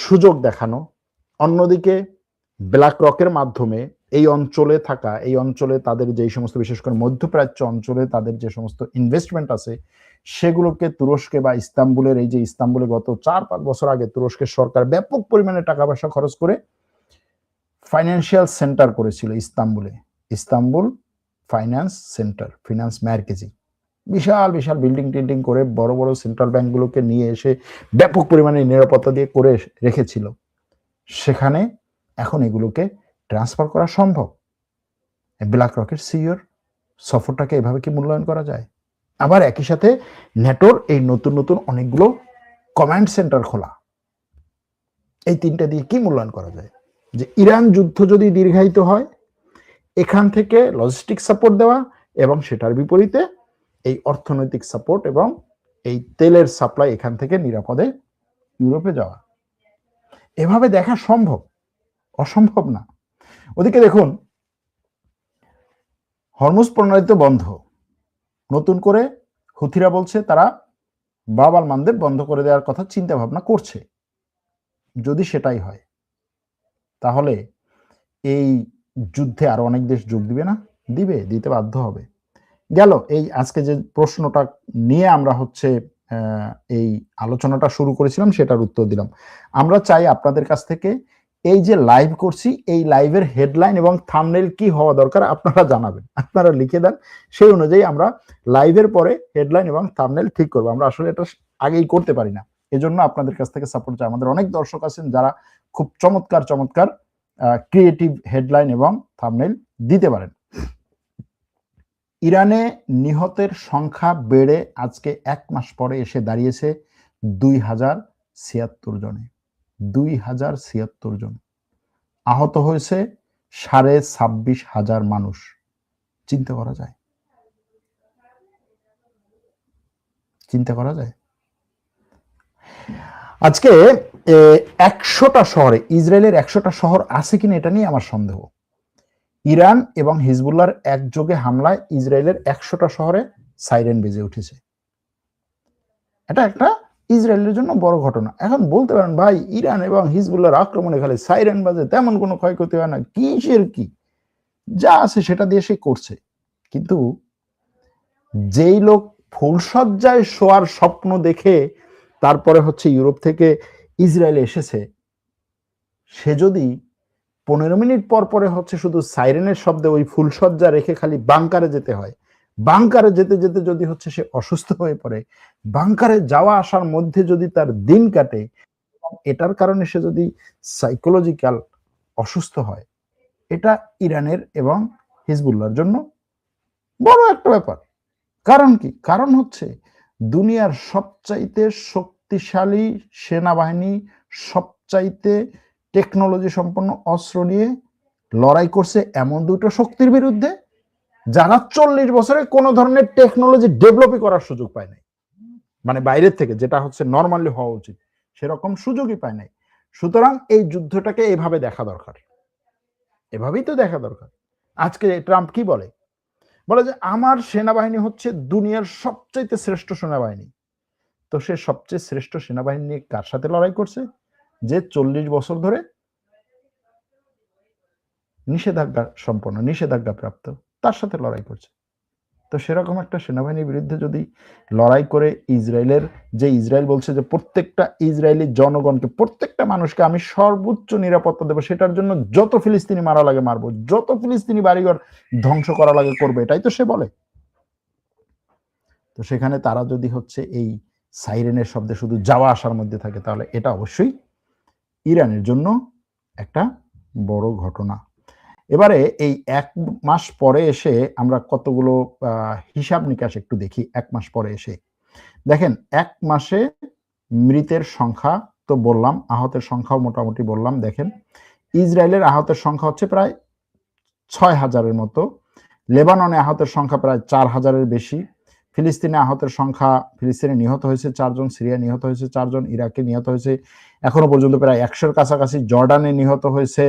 সুযোগ দেখানো, অন্যদিকে ব্ল্যাক রকের মাধ্যমে এই অঞ্চলে তাদের যে সমস্ত, বিশেষ করে মধ্যপ্রাচ্য অঞ্চলে তাদের যে সমস্ত ইনভেস্টমেন্ট আছে সেগুলোকে তুরস্কে বা ইস্তাম্বুলে গত 4-5 বছর আগে তুরস্কের সরকার ব্যাপক পরিমাণে টাকা পয়সা খরচ করে ফাইন্যান্সিয়াল সেন্টার করেছিল ইস্তাম্বুল ফাইন্যান্স সেন্টার, ফিনান্স মার্কেজি, বিশাল বিশাল বিল্ডিং টিল্ডিং করে বড় বড় সেন্ট্রাল ব্যাংকগুলোকে নিয়ে এসে ব্যাপক পরিমাণে নিরাপত্তা দিয়ে করে রেখেছিল। সেখানে এখন এগুলোকে ট্রান্সফার করা সম্ভব। ব্ল্যাক রকের সিইওর সফরটাকে এভাবে কি মূল্যায়ন করা যায়? আবার একই সাথে ন্যাটোর এই নতুন নতুন অনেকগুলো কমান্ড সেন্টার খোলা, এই তিনটা দিয়ে কি মূল্যায়ন করা যায়? যে ইরান যুদ্ধ যদি দীর্ঘায়িত হয়, এখান থেকে লজিস্টিক সাপোর্ট দেওয়া এবং সেটার বিপরীতে এই অর্থনৈতিক সাপোর্ট এবং এই তেলের সাপ্লাই এখান থেকে নিরাপদে ইউরোপে যাওয়া, এভাবে দেখা সম্ভব, অসম্ভব না। ওদিকে দেখুন, হরমুজ প্রণালী তো বন্ধ, নতুন করে হুথিরা বলছে তারা বাব আল মানদেব বন্ধ করে দেওয়ার কথা চিন্তা ভাবনা করছে। যদি সেটাই হয়, তাহলে এই যুদ্ধে আরো অনেক দেশ যোগ দিবে না? দিতে বাধ্য হবে। গেল এই আজকে যে প্রশ্নটা নিয়ে আমরা এই আলোচনাটা শুরু করেছিলাম সেটার উত্তর দিলাম। আমরা চাই আপনাদের কাছ থেকে এই যে লাইভ করছি, এই লাইভের হেডলাইন এবং থাম্বনেল কি হওয়া দরকার আপনারা জানাবেন, আপনারা লিখে দেন, সেই অনুযায়ী আমরা লাইভের পরে হেডলাইন এবং থাম্বনেল ঠিক করবো। আমরা আসলে এটা আগেই করতে পারি না, এজন্য আপনাদের কাছ থেকে সাপোর্ট চাই। আমাদের অনেক দর্শক আছেন যারা খুব চমৎকার চমৎকার ক্রিয়েটিভ হেডলাইন এবং থাম্বনেল দিতে পারেন। ইরানে নিহতের সংখ্যা বেড়ে আজকে 1 মাস পরে এসে দাঁড়িয়েছে 2076 জনে। 2076 জন। আহত হয়েছে 26,500 মানুষ। চিন্তা করা যায়? আজকে 100টা শহরে, ইসরায়েলের 100টা শহর আছে কিনা এটা নিয়ে আমার সন্দেহ। ইরান এবং হিজবুল্লাহর একযোগে হামলায় ইসরায়েলের 100টা শহরে সাইরেন বেজে উঠেছে। এটা একটা ইসরায়েলের জন্য বড় ঘটনা। এখন বলতে পারেন, ভাই ইরান এবং হিজবুল্লাহর আক্রমণে খালি সাইরেন বাজে, তেমন কোনো ক্ষয়ক্ষতি হয় না, কিসের কি, যা আছে সেটা দিয়ে সে করছে। কিন্তু যেই লোক ফুলসজ্জায় শোয়ার স্বপ্ন দেখে তারপরে ইউরোপ থেকে ইসরায়েলে এসেছে, সে যদি 15 মিনিট পর পরে শুধু সাইরেনের শব্দে ওই ফুলসজ্জা রেখে খালি বাংকারে যেতে হয়, বাংকারে যেতে যেতে যদি সে অসুস্থ হয়ে পড়ে, বাংকারে যাওয়া আসার মধ্যে যদি তার দিন কাটে, এটার কারণে সে যদি সাইকোলজিক্যাল অসুস্থ হয়, এটা ইরানের এবং হিজবুল্লাহর জন্য বড় একটা ব্যাপার। কারণ কি? কারণ দুনিয়ার সবচাইতে শক্তিশালী সেনাবাহিনী, সবচাইতে টেকনোলজি সম্পন্ন অস্ত্র নিয়ে লড়াই করছে এমন দুটো শক্তির বিরুদ্ধে যারা 40 বছরে কোনো ধরনের টেকনোলজি ডেভেলপই করার সুযোগ পায় নাই, মানে বাইরের থেকে, যেটা নর্মালি হওয়া উচিত, সেরকম সুযোগই পায় নাই। সুতরাং এই যুদ্ধটাকে এভাবে দেখা দরকার, এভাবেই তো দেখা দরকার। আজকে ট্রাম্প কি বলে যে আমার সেনাবাহিনী দুনিয়ার সবচাইতে শ্রেষ্ঠ সেনাবাহিনী। তো সে সবচেয়ে শ্রেষ্ঠ সেনাবাহিনী নিয়ে কার সাথে লড়াই করছে? যে 40 বছর ধরে নিষেধাজ্ঞা প্রাপ্ত, তার সাথে লড়াই করছে। তো সেরকম একটা সেনাবাহিনীর বিরুদ্ধে যদি লড়াই করে ইসরায়েল বলছে যে প্রত্যেকটা ইসরায়েলি জনগণকে, প্রত্যেকটা মানুষকে আমি সর্বোচ্চ নিরাপত্তা দেবো, সেটার জন্য যত ফিলিস্তিনি মারা লাগে মারবো, যত ফিলিস্তিনি বাড়িঘর ধ্বংস করা লাগে করবে, এটাই তো সে বলে। তো সেখানে তারা যদি এই সাইরেনের শব্দে শুধু যাওয়া আসার মধ্যে থাকে, তাহলে এটা অবশ্যই ইরানের জন্য একটা বড় ঘটনা। এবারে এই 1 মাস পরে এসে আমরা কতগুলো হিসাব নিকাশ একটু দেখি। 1 মাস পরে এসে দেখেন, 1 মাসে মৃতের সংখ্যা তো বললাম, আহতের সংখ্যাও মোটামুটি বললাম। দেখেন ইসরায়েলের আহতের সংখ্যা হচ্ছে প্রায় ৬,০০০-এর মতো, লেবাননে আহতের সংখ্যা প্রায় ৪,০০০-এর বেশি, ফিলিস্তিনে আহতের সংখ্যা, ফিলিস্তিনে নিহত হয়েছে ৪ জন, সিরিয়ায় নিহত হয়েছে 4 জন, ইরাকে নিহত হয়েছে এখনো পর্যন্ত প্রায় ১০০-এর কাছাকাছি, জর্ডানে নিহত হয়েছে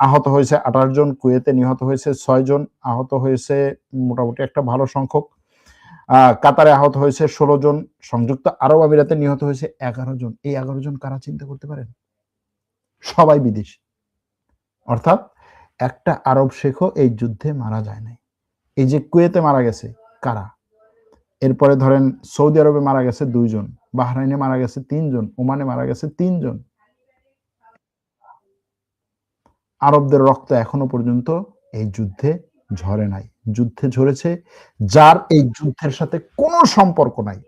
আহত হয়েছে ২৮ জন, কুয়েতে নিহত হয়েছে ৬ জন, আহত হয়েছে মোটামুটি একটা ভালো সংখ্যক, কাতারে আহত হয়েছে ১৬ জন, সংযুক্ত আরব আমিরাতে নিহত হয়েছে ১১ জন। এই ১১ জন কারা চিন্তা করতে পারেন? সবাই বিদেশি। অর্থাৎ একটা আরব শেখও এই যুদ্ধে মারা যায় নাই। এই যে কুয়েতে মারা গেছে কারা? এরপরে ধরেন সৌদি আরবে মারা গেছে ২ জন, বাহরাইনে মারা গেছে ৩ জন, ওমানে মারা গেছে ৩ জন। আরবদের রক্ত এখনো পর্যন্ত এই যুদ্ধে ঝরে নাই। যুদ্ধে ঝরেছে যার এই যুদ্ধের সাথে কোনো সম্পর্ক নাই,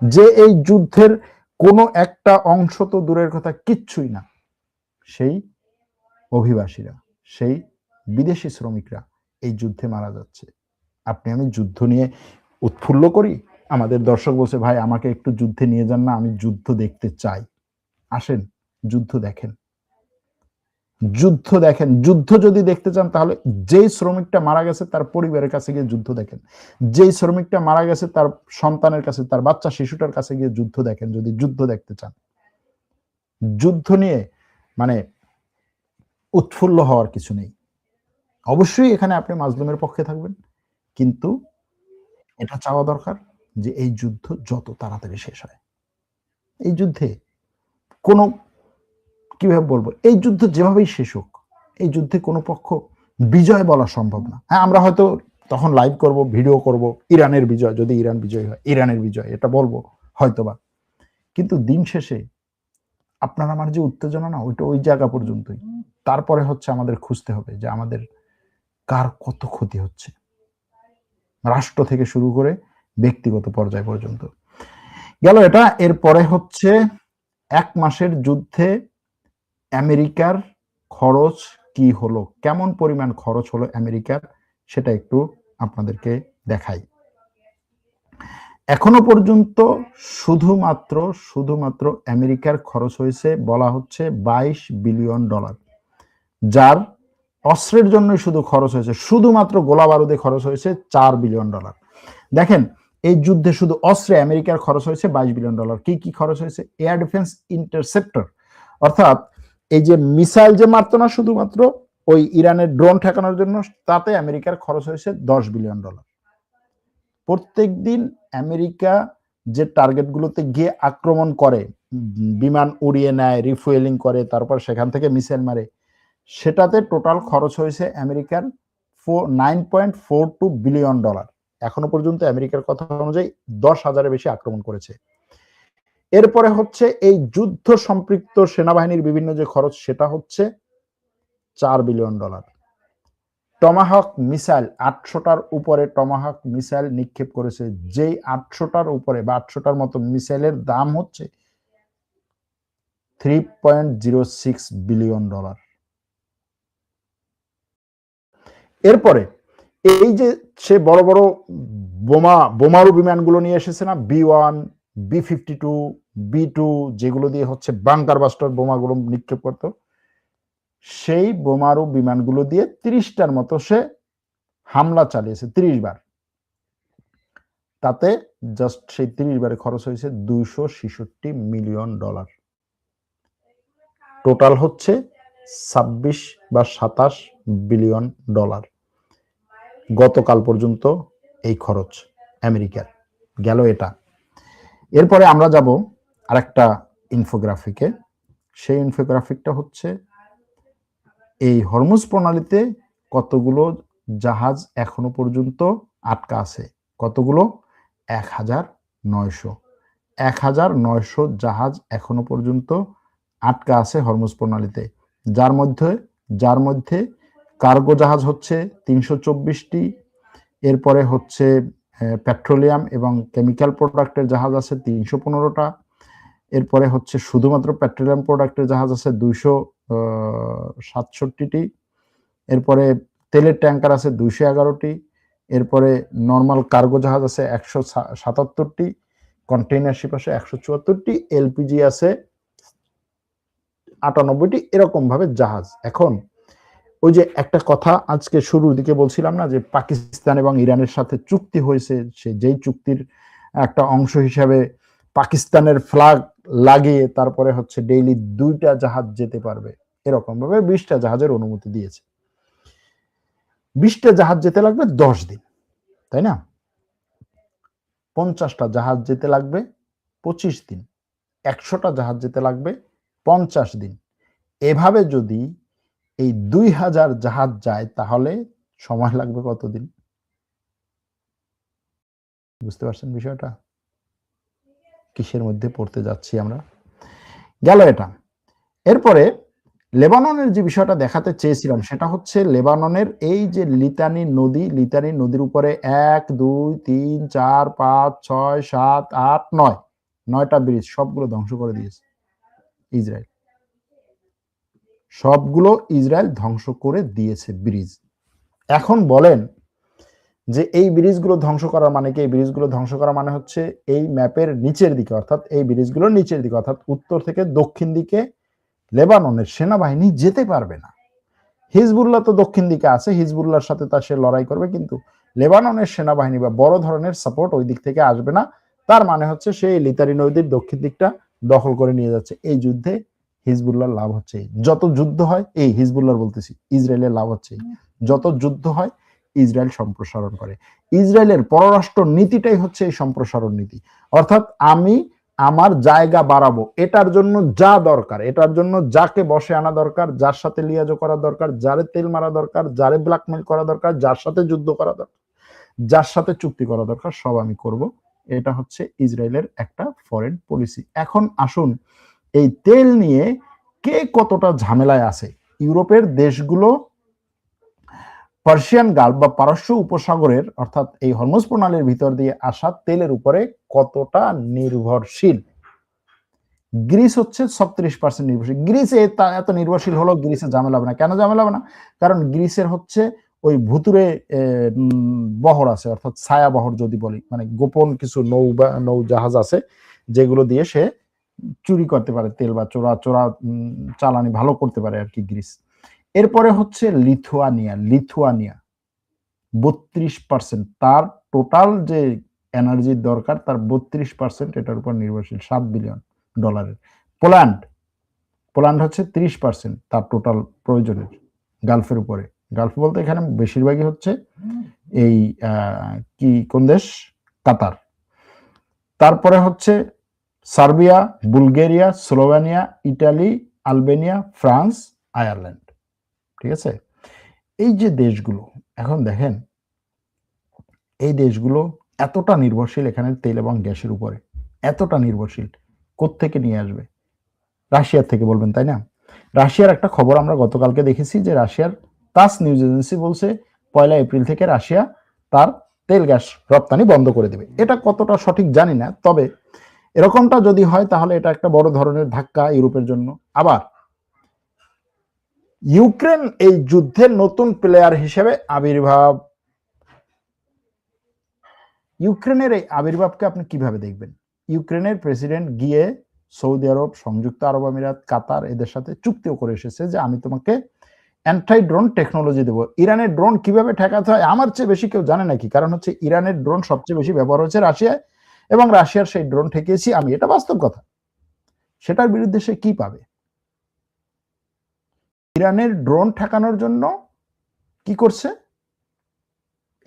যে এই যুদ্ধের কোনো একটা অংশ তো দূরের কথা কিচ্ছুই না, সেই অভিবাসীরা, সেই বিদেশি শ্রমিকরা এই যুদ্ধে মারা যাচ্ছে। আপনি আমি যুদ্ধ নিয়ে উৎফুল্ল করি, আমাদের দর্শক বলছে ভাই আমাকে একটু যুদ্ধে নিয়ে যান না, আমি যুদ্ধ দেখতে চাই। আসেন যুদ্ধ দেখেন, যুদ্ধ দেখেন। যুদ্ধ যদি দেখতে চান তাহলে যেই শ্রমিকটা মারা গেছে তার পরিবারের কাছে গিয়ে যুদ্ধ দেখেন, যেই শ্রমিকটা মারা গেছে তার সন্তানের কাছে, তার বাচ্চা শিশুটার কাছে গিয়ে যুদ্ধ দেখেন যদি যুদ্ধ দেখতে চান। যুদ্ধ নিয়ে মানে উৎফুল্ল হওয়ার কিছু নেই। অবশ্যই এখানে আপনি মাজলুমের পক্ষে থাকবেন, কিন্তু এটা চাওয়া দরকার যে এই যুদ্ধ যত তাড়াতাড়ি শেষ হয়। এই যুদ্ধে কোনো, কিভাবে বলবো, এই যুদ্ধ যেভাবেই শেষ হোক, এই যুদ্ধে কোনো পক্ষ বিজয় বলা সম্ভব না। হ্যাঁ, আমরা হয়তো তখন লাইভ করব, ভিডিও করব, ইরানের বিজয়, যদি ইরান বিজয় হয় ইরানের বিজয়, এটা বলবো হয়তোবা, কিন্তু দিন শেষে আপনার আমার যে উত্তেজনা না, ওইটা ওই জায়গা পর্যন্তই। তারপরে হচ্ছে আমাদের খুঁজতে হবে যে আমাদের কার কত ক্ষতি হচ্ছে, রাষ্ট্র থেকে শুরু করে ব্যক্তিগত পর্যায় পর্যন্ত। গেল এটা। এরপরে হচ্ছে ১ মাসের যুদ্ধে আমেরিকার খরচ কি হলো, কেমন পরিমাণ খরচ হলো আমেরিকার, সেটা একটু আপনাদেরকে দেখাই। এখনো পর্যন্ত শুধুমাত্র আমেরিকার খরচ হয়েছে বলা হচ্ছে $22 বিলিয়ন, যার অস্ত্রের জন্য শুধু খরচ হয়েছে, শুধুমাত্র গোলা বারুদে খরচ হয়েছে $4 বিলিয়ন। দেখেন এই যুদ্ধে শুধু অস্ত্রে আমেরিকার খরচ হয়েছে $22 বিলিয়ন। কি কি খরচ হয়েছে? এয়ার ডিফেন্স ইন্টারসেপ্টর, অর্থাৎ এই যে মিসাইল যে মারতো না শুধুমাত্র ওই ইরানের ড্রোন ঠেকানোর জন্য, তাতে আমেরিকার খরচ হয়েছে $10 বিলিয়ন। প্রত্যেক দিন আমেরিকা যে টার্গেটগুলোতে গিয়ে আক্রমণ করে, বিমান উড়িয়ে নেয়, রিফুয়েলিং করে, তারপর সেখান থেকে মিসাইল মারে, সেটাতে টোটাল খরচ হয়েছে আমেরিকার $9.42 বিলিয়ন। এখনো পর্যন্ত আমেরিকার কথা অনুযায়ী 10,000-এর বেশি আক্রমণ করেছে। এরপরে হচ্ছে এই যুদ্ধ সম্পৃক্ত সেনাবাহিনীর বিভিন্ন যে খরচ, সেটা হচ্ছে $4 বিলিয়ন। টমাহক মিসাইল ৮০০টার উপরে টমাহক মিসাইল নিক্ষেপ করেছে, যেই ৮০০টার উপরে বা ৮০০টার মতো মিসাইলের দাম হচ্ছে $3.06 বিলিয়ন। এরপরে এই যে সে বড় বড় বোমারু বিমানগুলো নিয়ে এসেছে না, B1, B-52, B2, যেগুলো দিয়ে হচ্ছে বাংকার বাস্টার বোমাগুলো নিক্ষেপ করতো, সেই বোমারু বিমানগুলো দিয়ে ৩০টার মতো সে হামলা চালিয়েছে, ৩০ বার। তাতে জাস্ট সেই ৩০ বারে খরচ হয়েছে $266 মিলিয়ন। টোটাল হচ্ছে ২৬ বা ২৭ বিলিয়ন ডলার গতকাল পর্যন্ত এই খরচ আমেরিকার। গেল এটা। এরপরে আমরা যাব আরেকটা ইনফোগ্রাফিকে। সেই ইনফোগ্রাফিকটা হচ্ছে এই হরমুজ প্রণালীতে কতগুলো জাহাজ এখনো পর্যন্ত আটকা আছে, কতগুলো? ১,৯০০। ১,৯০০ জাহাজ এখনো পর্যন্ত আটকা আছে হরমুজ প্রণালীতে, যার মধ্যে কার্গো জাহাজ হচ্ছে ৩২৪টি, এরপরে হচ্ছে পেট্রোলিয়াম এবং কেমিক্যাল প্রোডাক্টের জাহাজ আছে ৩১৫টা, এরপরে হচ্ছে শুধুমাত্র পেট্রোলিয়াম প্রোডাক্টের জাহাজ আছে ২৬৭টি, এরপরে তেলের ট্যাঙ্কার আছে ২১১টি, এরপরে নর্মাল কার্গো জাহাজ আছে ১৭৭টি, কন্টেইনার শিপ আছে ১৭৪টি, এলপিজি আছে 98টি এরকম ভাবে জাহাজ। এখন ওই যে একটা কথা আজকে শুরুর দিকে বলছিলাম না যে পাকিস্তান এবং ইরানের সাথে চুক্তি হয়েছে, সে যেই চুক্তির একটা অংশ হিসাবে পাকিস্তানের ফ্ল্যাগ লাগিয়ে তারপরে হচ্ছে ডেইলি 2টা জাহাজ যেতে পারবে, এরকম ভাবে 20টা জাহাজের অনুমতি দিয়েছে। 20টা জাহাজ যেতে লাগবে 10 দিন, তাই না? 50টা জাহাজ যেতে লাগবে 25 দিন, 100টা জাহাজ যেতে লাগবে 50 দিন। এভাবে যদি এই 2000 জাহাজ যায় তাহলে সময় লাগবে কতদিন? বুঝতে পারছেন বিষয়টা? কিসের মধ্যে পড়তে যাচ্ছি আমরা? গেল এটা। এরপরে লেবাননের যে বিষয়টা দেখাতে চেয়েছিলাম সেটা হচ্ছে লেবাননের এই যে লিতানি নদীর উপরে 1, 2, 3, 4, 5, 6, 7, 8, 9 9টা ব্রিজ সবগুলো ধ্বংস করে দিয়েছে ইসরায়েল। সবগুলো ইসরায়েল ধ্বংস করে দিয়েছে ব্রিজ। এখন বলেন যে এই ব্রিজগুলো ধ্বংস করার মানে কি? এই ব্রিজগুলো ধ্বংস করা মানে হচ্ছে এই ম্যাপের নিচের দিকে, অর্থাৎ এই ব্রিজগুলোর নিচের দিকে, অর্থাৎ উত্তর থেকে দক্ষিণ দিকে লেবাননের সেনাবাহিনী যেতে পারবে না। হিজবুল্লাহ তো দক্ষিণ দিকে আছে, হিজবুল্লাহর সাথে তার সে লড়াই করবে, কিন্তু লেবাননের সেনাবাহিনী বা বড় ধরনের সাপোর্ট ওই দিক থেকে আসবে না। তার মানে হচ্ছে সেই লিতারি নদীর দক্ষিণ দিকটা দখল করে নিয়ে যাচ্ছে। এই যুদ্ধে হিজবুল্লাহর লাভ হচ্ছে। যত যুদ্ধ হয়, এই হিজবুল্লাহর বলতেছি, ইসরায়েলের লাভ হচ্ছে। যত যুদ্ধ হয় ইসরায়েল সম্প্রসারণ করে। ইসরায়েলের পররাষ্ট্র নীতিটাই হচ্ছে এই সম্প্রসারণ নীতি, অর্থাৎ আমি আমার জায়গা বাড়াবো, এটার জন্য যা দরকার, এটার জন্য যাকে বসে আনা দরকার, যার সাথে লিয়াজো করা দরকার, যারে তেল মারা দরকার, যারে ব্ল্যাকমেল করা দরকার, যার সাথে যুদ্ধ করা দরকার, যার সাথে চুক্তি করা দরকার, সব আমি করব। এটা হচ্ছে ইসরায়েলের একটা ফরেন পলিসি। এখন আসুন এই তেল নিয়ে কে কতটা ঝামেলায় আছে। ইউরোপের দেশগুলো পার্সিয়ান গালফ বা পারস্য উপসাগরের অর্থাৎ এই হরমুজ প্রণালীর ভিতর দিয়ে আসা তেলের উপরে কতটা নির্ভরশীল। গ্রিস হচ্ছে 36% নির্ভরশীল। গ্রিসে এত নির্ভরশীল হলো, গ্রিসে ঝামেলা হবে না। কেন ঝামেলা হবে না? কারণ গ্রিসের হচ্ছে ওই ভুতুরে বহর আছে, অর্থাৎ ছায়া বহর যদি বলি, মানে গোপন কিছু নৌ জাহাজ আছে যেগুলো দিয়ে সে চুরি করতে পারে তেল বা চোরা চালানি ভালো করতে পারে আর কি গ্রিস। এরপরে হচ্ছে লিথুয়ানিয়া 32%, তার টোটাল যে এনার্জির দরকার তার 32% এটার উপর নির্ভরশীল, $7 বিলিয়ন। পোল্যান্ড হচ্ছে 30% তার টোটাল প্রয়োজনের গালফের উপরে। গালফ বলতে এখানে বেশিরভাগই হচ্ছে এই কোন দেশ? কাতার। তারপরে হচ্ছে Serbia, Bulgaria, Slovenia, Italy, Albania, France, Ireland. ঠিক আছে? এই যে দেশগুলো, এখন দেখেন এই দেশগুলো এতটা নির্ভরশীল এখানে তেল এবং গ্যাসের উপরে, এতটা নির্ভরশীল, কোত্থেকে নিয়ে আসবে? রাশিয়ার থেকে বলবেন, তাই না? রাশিয়ার একটা খবর আমরা গতকালকে দেখেছি যে রাশিয়ার তাস নিউজ এজেন্সি বলছে 1 এপ্রিল থেকে রাশিয়া তার তেল গ্যাস রপ্তানি বন্ধ করে দেবে। এটা কতটা সঠিক জানি না, তবে এরকমটা যদি হয় তাহলে এটা একটা বড় ধরনের ধাক্কা ইউরোপের জন্য। আবার ইউক্রেন এই যুদ্ধের নতুন প্লেয়ার হিসেবে আবির্ভাব। ইউক্রেনের এই আবির্ভাবকে আপনি কিভাবে দেখবেন? ইউক্রেনের প্রেসিডেন্ট গিয়ে সৌদি আরব, সংযুক্ত আরব আমিরাত, কাতার এদের সাথে চুক্তিও করে এসেছে যে আমি তোমাকে অ্যান্টি ড্রোন টেকনোলজি দেবো। ইরানের ড্রোন কিভাবে ঠেকাতে হয় আমার চেয়ে বেশি কেউ জানে নাকি? কারণ হচ্ছে ইরানের ড্রোন সবচেয়ে বেশি ব্যবহার হচ্ছে রাশিয়ায়, এবং রাশিয়ার সেই ড্রোন ঠেকিয়েছি আমি, এটা বাস্তব কথা। সেটার বিরুদ্ধে সে কি পাবে? ইরানের ড্রোন ঠেকানোর জন্য কি করছে?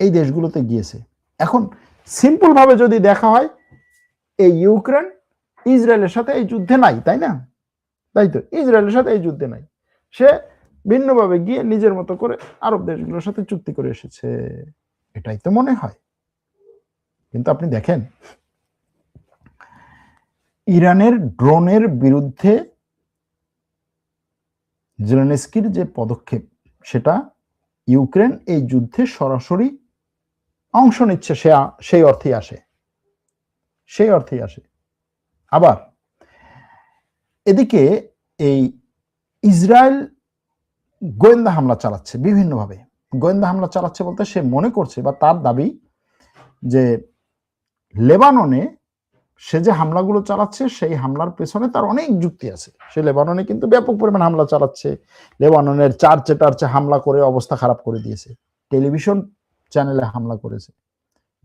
এই দেশগুলোতে গিয়েছে। এখন সিম্পল ভাবে যদি দেখা হয়, এই ইউক্রেন ইসরায়েলের সাথে এই যুদ্ধে নাই, তাই না? তাই তো, ইসরায়েলের সাথে এই যুদ্ধে নাই, সে ভিন্নভাবে গিয়ে নিজের মতো করে আরব দেশগুলোর সাথে চুক্তি করে এসেছে, এটাই তো মনে হয়। কিন্তু আপনি দেখেন ইরানের ড্রোনের বিরুদ্ধে জেলেনস্কির যে পদক্ষেপ, সেটা ইউক্রেন এই যুদ্ধে সরাসরি অংশ নিচ্ছে, সেই অর্থেই আসে। আবার এদিকে এই ইসরায়েল গোয়েন্দা হামলা চালাচ্ছে বিভিন্নভাবে। গোয়েন্দা হামলা চালাচ্ছে বলতে সে মনে করছে বা তার দাবি যে লেবাননে সে যে হামলাগুলো চালাচ্ছে সেই হামলার পেছনে তার অনেক যুক্তি আছে। সে লেবাননে কিন্তু ব্যাপক পরিমাণ হামলা চালাচ্ছে, লেবাননের চার্চে টার্চে হামলা করে অবস্থা খারাপ করে দিয়েছে, টেলিভিশন চ্যানেলে হামলা করেছে,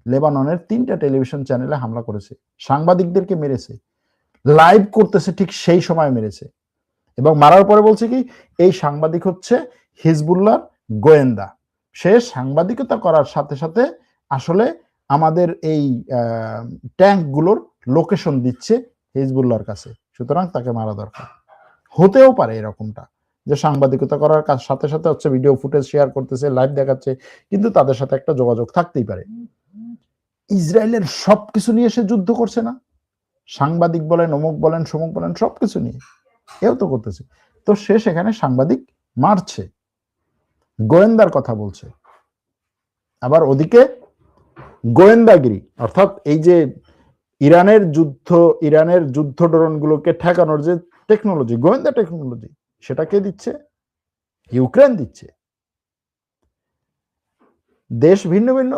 লেবাননের 3টা টেলিভিশন চ্যানেলে হামলা করেছে, সাংবাদিকদেরকে মেরেছে, লাইভ করতেছে ঠিক সেই সময় মেরেছে, এবং মারার পরে বলছে কি এই সাংবাদিক হচ্ছে হিজবুল্লাহর গোয়েন্দা, সে সাংবাদিকতা করার সাথে সাথে আসলে আমাদের এই ট্যাঙ্কগুলোর লোকেশন দিচ্ছে হিজবুল্লাহর কাছে, সুতরাং তাকে মারা দরকার। হতেও পারে এরকমটা যে সাংবাদিকতা করার কাজ সাথে সাথে হচ্ছে ভিডিও ফুটেজ শেয়ার করতেছে, লাইভ দেখাচ্ছে, কিন্তু তাদের সাথে একটা যোগাযোগ থাকতেই পারে। ইসরায়েলের সবকিছু নিয়ে সে যুদ্ধ করছে না, সাংবাদিক বলেন, অমুক বলেন, সমুক বলেন, সবকিছু নিয়ে এও তো করতেছে। তো সে সেখানে সাংবাদিক মারছে, গোয়েন্দার কথা বলছে। আবার ওদিকে গোয়েন্দাগিরি, অর্থাৎ এই যে ইরানের যুদ্ধ ড্রোনগুলোকে ঠেকানোর যে টেকনোলজি, গোয়েন্দা টেকনোলজি, সেটা কে দিচ্ছে? ইউক্রেন দিচ্ছে। দেশ ভিন্ন ভিন্ন,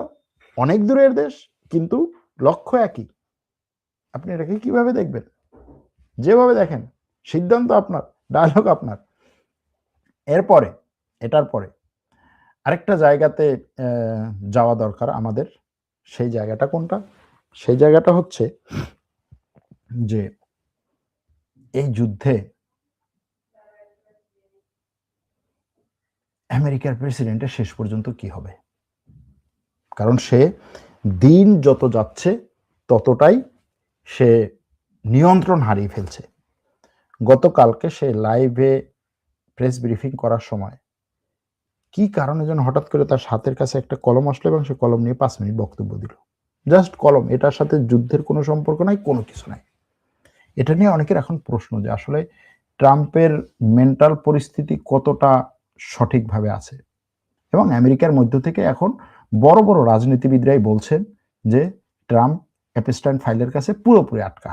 অনেক দূরের দেশ, কিন্তু লক্ষ্য একই। আপনি এটাকে কিভাবে দেখবেন? যেভাবে দেখেন, সিদ্ধান্ত আপনার, ডায়লগ আপনার। এরপরে এটার পরে আরেকটা জায়গাতে যাওয়া দরকার আমাদের। সেই জায়গাটা কোনটা? সেই জায়গাটা হচ্ছে যে এই যুদ্ধে আমেরিকার প্রেসিডেন্টের শেষ পর্যন্ত কি হবে, কারণ সে দিন যত যাচ্ছে ততটাই সে নিয়ন্ত্রণ হারিয়ে ফেলছে। গতকালকে সে লাইভে প্রেস ব্রিফিং করার সময় কি কারণে যেন হঠাৎ করে তার হাতের কাছে একটা কলম আসলো এবং সে কলম নিয়ে 5 মিনিট বক্তব্য দিল। জাস্ট কলম, এটার সাথে যুদ্ধের কোনো সম্পর্ক নাই, কোনো কিছু নাই। এটা নিয়ে অনেকের এখন প্রশ্ন যে আসলে ট্রাম্পের মেন্টাল পরিস্থিতি কতটা সঠিকভাবে আছে, এবং আমেরিকার মধ্য থেকে এখন বড় বড় রাজনীতিবিদরাই বলছেন যে ট্রাম্প এপস্টাইন ফাইলের কাছে পুরোপুরি আটকা,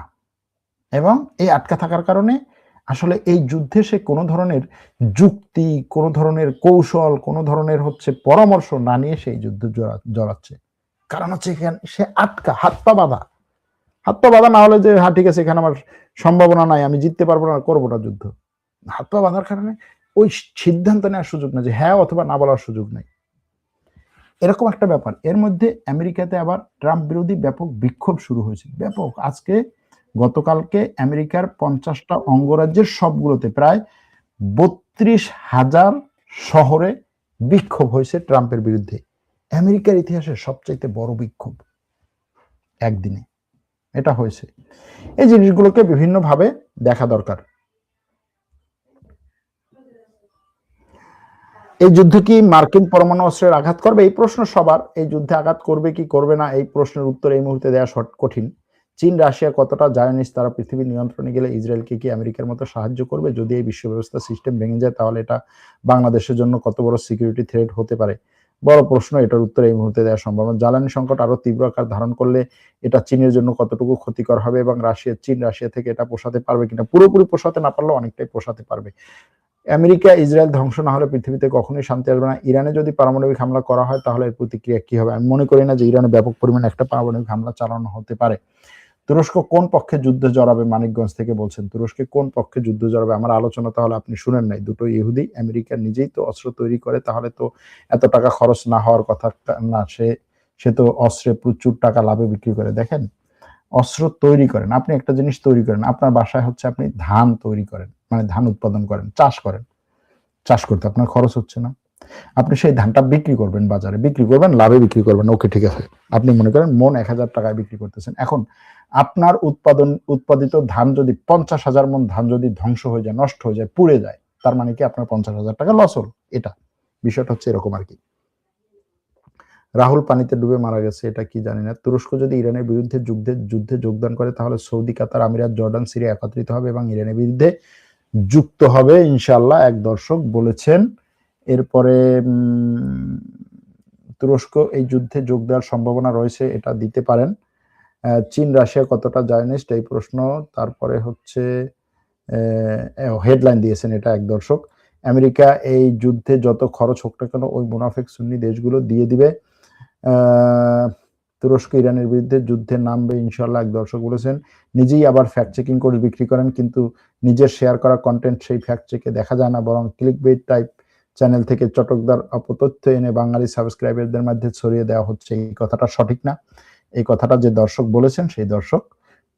এবং এই আটকা থাকার কারণে আসলে এই যুদ্ধে সে কোনো ধরনের যুক্তি, কোনো ধরনের কৌশল, কোনো ধরনের হচ্ছে পরামর্শ না নিয়ে সেই যুদ্ধ জড়াচ্ছে। কারণ হচ্ছে এখানে সে আটকা, হাত পা বাঁধা না হলে যে হ্যাঁ ঠিক আছে এখানে আমার সম্ভাবনা নাই, আমি জিততে পারবো না, করবো না যুদ্ধ, হাত পা বাঁধার কারণে ওই সিদ্ধান্ত নেওয়ার সুযোগ নাই, যে হ্যাঁ অথবা না বলার সুযোগ নাই, এরকম একটা ব্যাপার। এর মধ্যে আমেরিকাতে আবার ট্রাম্প বিরোধী ব্যাপক বিক্ষোভ শুরু হয়েছে, ব্যাপক। গতকালকে আমেরিকার 50টা অঙ্গরাজ্যের সবগুলোতে প্রায় 32,000 শহরে বিক্ষোভ হয়েছে ট্রাম্পের বিরুদ্ধে। আমেরিকার ইতিহাসে সবচাইতে বড় বিক্ষোভ একদিনে এটা হয়েছে। এই জিনিসগুলোকে বিভিন্নভাবে দেখা দরকার। এই যুদ্ধ কি মার্কিন পরমাণু অস্ত্রের আঘাত করবে? এই প্রশ্ন সবার। এই যুদ্ধে আঘাত করবে কি করবে না, এই প্রশ্নের উত্তর এই মুহূর্তে দেওয়া কঠিন। চীন রাশিয়া কতটা জায়নিস্ট, তারা পৃথিবীর নিয়ন্ত্রণে গেলে ইসরায়েলকে কি আমেরিকার মতো সাহায্য করবে? যদি এই বিশ্ব ব্যবস্থা সিস্টেম ভেঙে যায় তাহলে এটা বাংলাদেশের জন্য কত বড় সিকিউরিটি থ্রেট হতে পারে? বড় প্রশ্ন, এটার উত্তর এই মুহূর্তে দেওয়া সম্ভব না। জ্বালানি সংকট আরো তীব্র আকার ধারণ করলে এটা চীনের জন্য কতটুকু ক্ষতিকর হবে, এবং চীন রাশিয়া থেকে এটা পোষাতে পারবে কিনা? পুরোপুরি পোষাতে না পারলেও অনেকটাই পোষাতে পারবে। আমেরিকা ইসরায়েল ধ্বংস না হলে পৃথিবীতে কখনোই শান্তি আসবে না। ইরানে যদি পারমাণবিক হামলা করা হয় তাহলে এর প্রতিক্রিয়া কি হবে? আমি মনে করি না যে ইরানে ব্যাপক পরিমাণে একটা পারমাণবিক হামলা চালানো হতে পারে। তুরস্ক কোন পক্ষে যুদ্ধে জড়াবে? মানিকগঞ্জ থেকে বলছেন তুরস্কে কোন পক্ষে যুদ্ধ জড়াবে। আমার আলোচনা তাহলে আপনি শুনেন নাই। দুটো ইহুদি আমেরিকা নিজেই তো অস্ত্র তৈরি করে, তাহলে তো এত টাকা খরচ না হওয়ার কথা না। সে তো অস্ত্রে প্রচুর টাকা লাভে বিক্রি করে। দেখেন, অস্ত্র তৈরি করেন, আপনি একটা জিনিস তৈরি করেন, আপনার বাসায় হচ্ছে আপনি ধান তৈরি করেন, মানে ধান উৎপাদন করেন, চাষ করেন, চাষ করতে আপনার খরচ হচ্ছে না, আপনি সেই ধানটা বিক্রি করবেন, বাজারে বিক্রি করবেন, লাভে বিক্রি করবেন, ওকে ঠিক আছে। আপনি মনে করেন মন 1,000 টাকায় বিক্রি করতেছেন। এখন আপনার উৎপাদিত ধান যদি 50,000 মন ধান যদি ধ্বংস হয়ে যায়, নষ্ট হয়ে যায়, পুড়ে যায়, তার মানে কি আপনার 50,000 টাকা লস হল। এটা বিষয়টা হচ্ছে এরকম আর কি। রাহুল পানিতে ডুবে মারা গেছে, এটা কি জানি না। তুরস্ক যদি ইরানের বিরুদ্ধে যুদ্ধে যোগদান করে তাহলে সৌদি, কাতার, আমিরাত, জর্ডান, সিরিয়া একত্রিত হবে এবং ইরানের বিরুদ্ধে যুক্ত হবে ইনশাআল্লাহ, এক দর্শক বলেছেন। এরপরে তুরস্ক এই যুদ্ধে যোগ দেওয়ার সম্ভাবনা রয়েছে, এটা দিতে পারেন। চীন রাশিয়া কতটা জায়নিস্ট, এই প্রশ্ন। তারপরে হচ্ছে হেডলাইন দিয়েছেন এটা এক দর্শক। আমেরিকা এই যুদ্ধে যত খরচ হোক না কেন ওই মুনাফিক সুন্নি দেশগুলো দিয়ে দিবে। তুরস্ক ইরানের বিরুদ্ধে যুদ্ধে নামবে ইনশাল্লাহ, এক দর্শক বলেছেন। নিজেই আবার ফ্যাক্ট চেকিং করে বিক্রি করেন, কিন্তু নিজের শেয়ার করা কন্টেন্ট সেই ফ্যাক্ট চেকে দেখা যায় না, বরং ক্লিক বেট টাইপ চ্যানেল থেকে চটকদার অপতথ্য এনে বাঙালি সাবস্ক্রাইবারদের মধ্যে ছড়িয়ে দেওয়া হচ্ছে। এই কথাটা সঠিক না। এই কথাটা যে দর্শক বলেছেন সেই দর্শক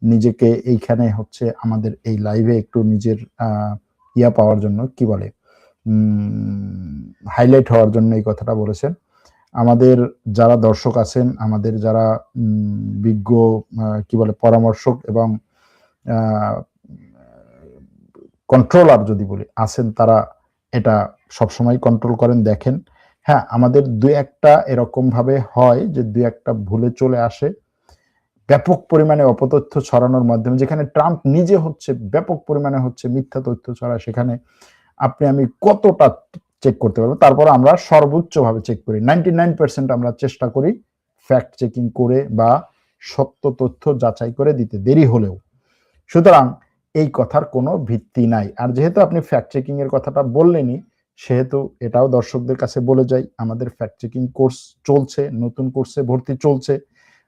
নিজেকে এইখানে হচ্ছে আমাদের এই লাইভে একটু নিজের ইয়া পাওয়ার জন্য, কি বলে, হাইলাইট হওয়ার জন্য এই কথাটা বলেছেন। আমাদের যারা দর্শক আছেন, আমাদের যারা বিজ্ঞ কি বলে পরামর্শক এবং কন্ট্রোলার যদি বলি আছেন, তারা এটা সবসময় কন্ট্রোল করেন। দেখেন, হ্যাঁ, আমাদের দুই একটা এরকম ভাবে হয় যে দুই একটা ভুলে চলে আসে ব্যাপক পরিমাণে অপতথ্য ছড়ানোর মাধ্যমে, যেখানে ট্রাম্প নিজে হচ্ছে ব্যাপক পরিমাণে হচ্ছে মিথ্যা তথ্য ছড়ায়, সেখানে আপনি আমি কতটা চেক করতে পারবো। তারপর আমরা সর্বোচ্চ ভাবে চেক করি, 99% আমরা চেষ্টা করি ফ্যাক্ট চেকিং করে বা সত্য তথ্য যাচাই করে দিতে, দেরি হলেও। সুতরাং এই কথার কোনো ভিত্তি নাই। আর যেহেতু আপনি ফ্যাক্ট চেকিং এর কথাটা বললেনই, সেহেতু এটাও দর্শকদের কাছে বলে যাই, আমাদের ফ্যাক্ট চেকিং কোর্স চলছে, নতুন কোর্সে ভর্তি চলছে।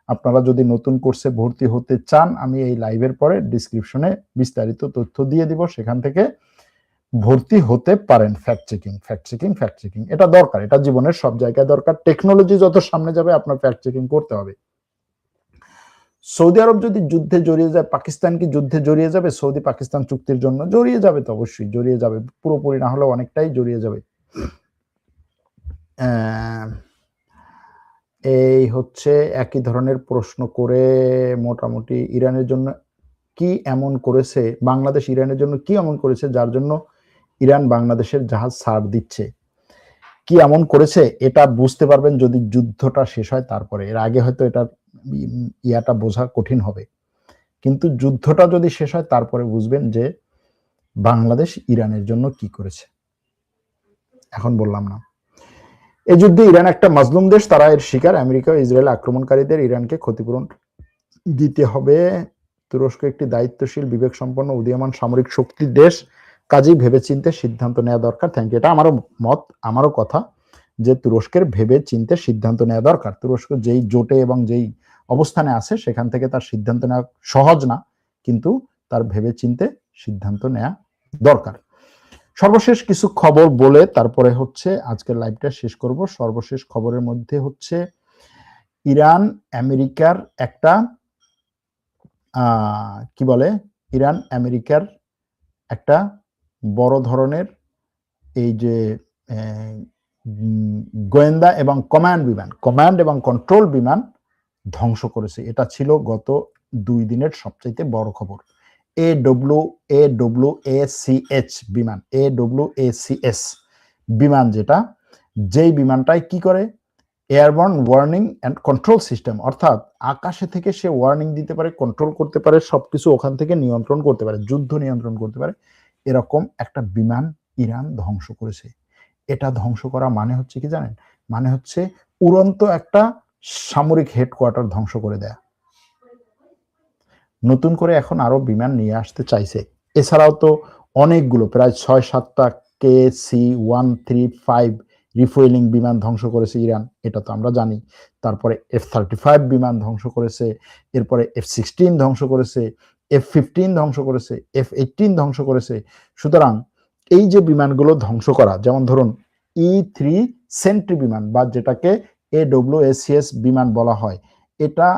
আপনারা যদি নতুন কোর্সে ভর্তি হতে চান, আমি এই লাইভের পরে ডিসক্রিপশনে বিস্তারিত তথ্য দিয়ে দিব, সেখান থেকে ভর্তি হতে পারেন। ফ্যাক্ট চেকিং এটা দরকার, এটা জীবনের সব জায়গায় দরকার। টেকনোলজি যত সামনে যাবে আপনার ফ্যাক্ট চেকিং করতে হবে। সৌদি আরব যদি যুদ্ধে জড়িয়ে যায়, পাকিস্তান কি যুদ্ধে জড়িয়ে যাবে? সৌদি পাকিস্তান চুক্তির জন্য জড়িয়ে যাবে, তো অবশ্যই জড়িয়ে যাবে, পুরোপুরি না হলেও অনেকটাই জড়িয়ে যাবে। এই হচ্ছে একই ধরনের প্রশ্ন করে মোটামুটি ইরানের জন্য কি এমন করেছে, বাংলাদেশ ইরানের জন্য কি এমন করেছে যার জন্য ইরান বাংলাদেশের জাহাজ ছাড় দিচ্ছে? কি এমন করেছে এটা বুঝতে পারবেন যদি যুদ্ধটা শেষ হয় তারপরে। এর আগে হয়তো এটা ইয়াটা বোঝা কঠিন হবে, কিন্তু যুদ্ধটা যদি শেষ হয় তারপরে বুঝবেন যে বাংলাদেশ ইরানের জন্য কি করেছে। এখন বললাম না। এই যুদ্ধে ইরান একটা মাজলুম দেশ, তারা এর শিকার। আমেরিকা ও ইসরায়েল আক্রমণকারীদের ইরানকে ক্ষতিপূরণ দিতে হবে। তুরস্ক একটি দায়িত্বশীল, বিবেক সম্পন্ন, উদীয়মান সামরিক শক্তির দেশ, কাজেই ভেবেচিন্তে সিদ্ধান্ত নেওয়া দরকার। Thank you. এটা আমারও মত, আমারও কথা যে তুরস্কের ভেবে চিন্তে সিদ্ধান্ত নেওয়া দরকার। তুরস্ক যেই জোটে এবং যেই অবস্থানে আছে সেখান থেকে তার সিদ্ধান্ত নেওয়া সহজ না, কিন্তু তার ভেবে চিন্তে সিদ্ধান্ত নেওয়া দরকার। সর্বশেষ কিছু খবর বলে তারপরে হচ্ছে আজকের লাইভটা শেষ করব। সর্বশেষ খবরের মধ্যে হচ্ছে ইরান আমেরিকার একটা কি বলে, ইরান আমেরিকার একটা বড় ধরনের এই যে গোয়েন্দা এবং কমান্ড এবং কন্ট্রোল বিমান ধ্বংস করেছে। এটা ছিল গত 2 দিনের সবচাইতে বড় খবর। AWACS বিমান, AWACS বিমান, যেটা যেই বিমানটাই কি করে, airborne warning and control system, অর্থাৎ আকাশে থেকে সে ওয়ার্নিং দিতে পারে, কন্ট্রোল করতে পারে, সবকিছু ওখান থেকে নিয়ন্ত্রণ করতে পারে, যুদ্ধ নিয়ন্ত্রণ করতে পারে, এরকম একটা বিমান ইরান ধ্বংস করেছে। এটা ধ্বংস করা মানে হচ্ছে কি জানেন? মানে হচ্ছে উড়ন্ত একটা সামরিক হেডকোয়ার্টার ধ্বংস করে দেয়া। নতুন করে এখন আরো বিমান নিয়ে আসতে চাইছে। এছাড়াও তো অনেকগুলো, প্রায় 6-7টা KC-135 রিফুয়েলিং বিমান ধ্বংস করেছে ইরান, এটা তো আমরা জানি। তারপরে F-35 বিমান ধ্বংস করেছে, এরপরে F-16 ধ্বংস করেছে, F-15 ধ্বংস করেছে, F-18 ধ্বংস করেছে। সুতরাং এই যে বিমানগুলো ধ্বংস করা, যেমন ধরুন E-3 সেন্ট্রি বিমান বা যেটাকে AWACS বিমান বলা হয়, এটা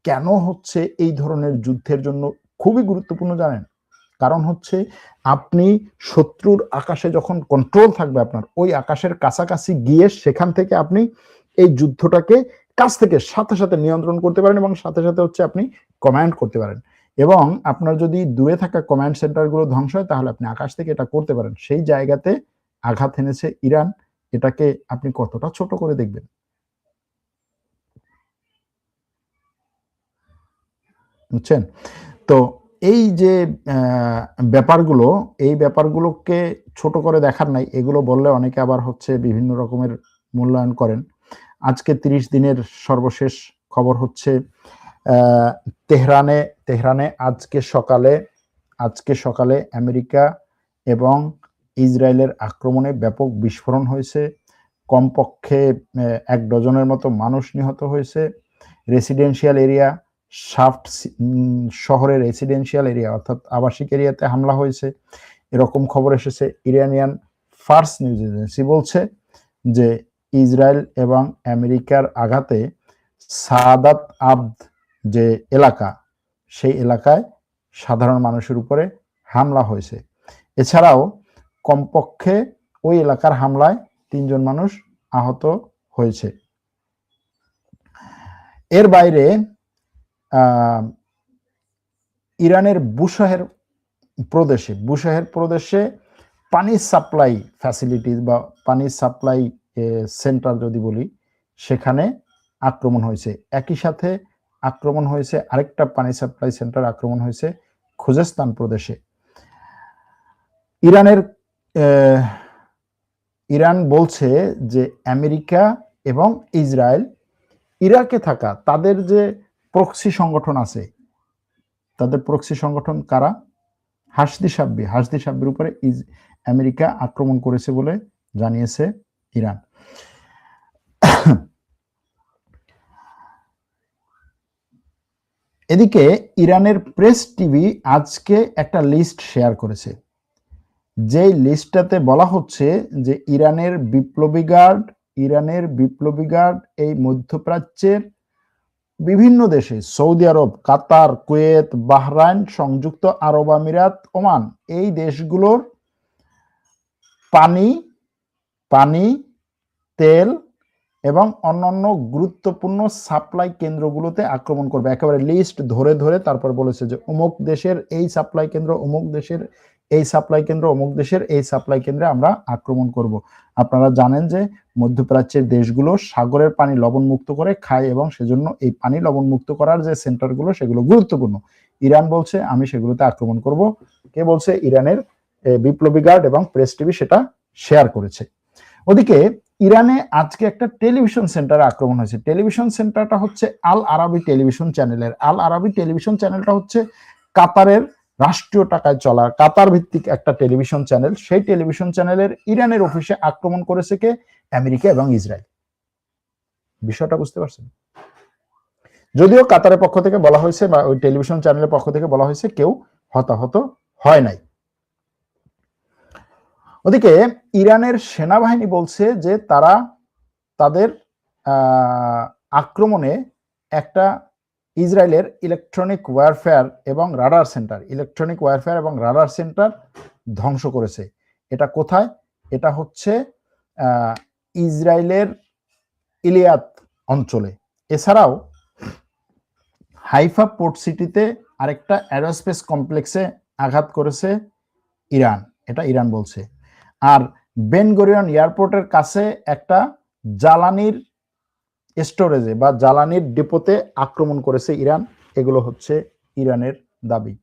কেন হচ্ছে এই ধরনের যুদ্ধের জন্য খুবই গুরুত্বপূর্ণ জানেন? কারণ হচ্ছে আপনি শত্রুর আকাশে যখন কন্ট্রোল থাকবে আপনার, ওই আকাশের কাছাকাছি গিয়ে সেখান থেকে আপনি এই যুদ্ধটাকে কাছ থেকে সাথে সাথে নিয়ন্ত্রণ করতে পারেন এবং সাথে সাথে হচ্ছে আপনি কমান্ড করতে পারেন। এবং আপনার যদি দূরে থাকা কমান্ড সেন্টারগুলো ধ্বংস হয় তাহলে আপনি আকাশ থেকে এটা করতে পারেন। সেই জায়গাতে আঘাত এনেছে ইরান। এটাকে আপনি কতটা ছোট করে দেখবেন? বুঝছেন? তো এই যে ব্যাপারগুলো, এই ব্যাপারগুলোকে ছোট করে দেখার নাই। এগুলো বললে অনেকে আবার হচ্ছে বিভিন্ন রকমের মূল্যায়ন করেন। আজকে 30 দিনের সর্বশেষ খবর হচ্ছে তেহরানে আজকে সকালে আমেরিকা এবং ইসরায়েলের আক্রমণে ব্যাপক বিস্ফোরণ হয়েছে। কমপক্ষে 1 ডজনের মতো মানুষ নিহত হয়েছে রেসিডেন্সিয়াল এরিয়া, শাফট শহরের রেসিডেন্সিয়াল এরিয়া অর্থাৎ আবাসিক এরিয়াতে হামলা হয়েছে, এরকম খবর এসেছে। ইরানিয়ান ফার্স্ট নিউজ এজেন্সি বলছে যে ইসরায়েল এবং আমেরিকার আঘাতে সাদাত আবদ যে এলাকা, সেই এলাকায় সাধারণ মানুষের উপরে হামলা হয়েছে। এছাড়াও কমপক্ষে ওই এলাকার হামলায় 3 জন মানুষ আহত হয়েছে। এর বাইরে ইরানের বুশাহের প্রদেশে পানি সাপ্লাই ফ্যাসিলিটিস বা পানি সাপ্লাই সেন্টার যদি বলি, সেখানে আক্রমণ হয়েছে। একই সাথে আক্রমণ হয়েছে আরেকটা পানি সাপ্লাই সেন্টার, আক্রমণ হয়েছে খুজেস্তান প্রদেশে। ইরান বলছে যে আমেরিকা এবং ইসরায়েল ইরাকে থাকা তাদের যে প্রক্সি সংগঠন আছে, তাদের প্রক্সি সংগঠন কারা? হাসদি সাব্বির উপরে আমেরিকা আক্রমণ করেছে বলে জানিয়েছে ইরান। এদিকে ইরানের প্রেস টিভি আজকে একটা লিস্ট শেয়ার করেছে, যে লিস্টটাতে বলা হচ্ছে যে ইরানের বিপ্লবী গার্ড এই মধ্যপ্রাচ্যের বিভিন্ন দেশে, সৌদি আরব, কাতার, কুয়েত, বাহরাইন, সংযুক্ত আরব আমিরাত, ওমান, এই দেশগুলোর পানি, তেল এবং অন্যান্য গুরুত্বপূর্ণ সাপ্লাই কেন্দ্রগুলোতে আক্রমণ করবে। একেবারে লিস্ট ধরে ধরে তারপর বলেছে যে অমুক দেশের এই সাপ্লাই কেন্দ্র, অমুক দেশের এই সাপ্লাই কেন্দ্র, অমুক দেশের এই সাপ্লাই কেন্দ্রে আমরা আক্রমণ করব। আপনারা জানেন যে মধ্যপ্রাচ্যের দেশগুলো সাগরের পানি লবণমুক্ত করে খায় এবং সেজন্য এই পানি লবণমুক্ত করার যে সেন্টারগুলো সেগুলো গুরুত্বপূর্ণ। ইরান বলছে আমি সেগুলোতে আক্রমণ করব। কে বলছে? ইরানের বিপ্লবী গার্ড এবং প্রেস টিভি সেটা শেয়ার করেছে। ওদিকে ইরানে আজকে একটা টেলিভিশন সেন্টারে আক্রমণ হয়েছে। টেলিভিশন সেন্টারটা হচ্ছে আল আরাবি টেলিভিশন চ্যানেলের। আল আরাবি টেলিভিশন চ্যানেলটা হচ্ছে কাতারের রাষ্ট্রীয় টাকায় চলা কাতার ভিত্তিক একটা টেলিভিশন চ্যানেল। সেই টেলিভিশন চ্যানেলের ইরানের অফিসে আক্রমণ করেছে কে? আমেরিকা এবং ইসরায়েল। বিষয়টা বুঝতে পারছেন? যদিও কাতারের পক্ষ থেকে বলা হয়েছে বা ওই টেলিভিশন চ্যানেলের পক্ষ থেকে বলা হয়েছে কেউ হতাহত হয় নাই। ওদিকে ইরানের সেনাবাহিনী বলছে যে তারা তাদের আক্রমণে একটা ইসরায়েলের ইলেকট্রনিক ওয়্যারফেয়ার এবং রাডার সেন্টার ধ্বংস করেছে। এটা কোথায়? এটা হচ্ছে ইসরায়েলের ইলিয়াত অঞ্চলে। এছাড়াও হাইফা পোর্ট সিটিতে আরেকটা অ্যারোস্পেস কমপ্লেক্সে আঘাত করেছে ইরান, এটা ইরান বলছে। আর বেন গরিয়ন এয়ারপোর্টের কাছে একটা জ্বালানির স্টোরেজে বা জ্বালানির ডিপোতে আক্রমণ করেছে ইরান। এগুলো হচ্ছে ইরানের দাবি।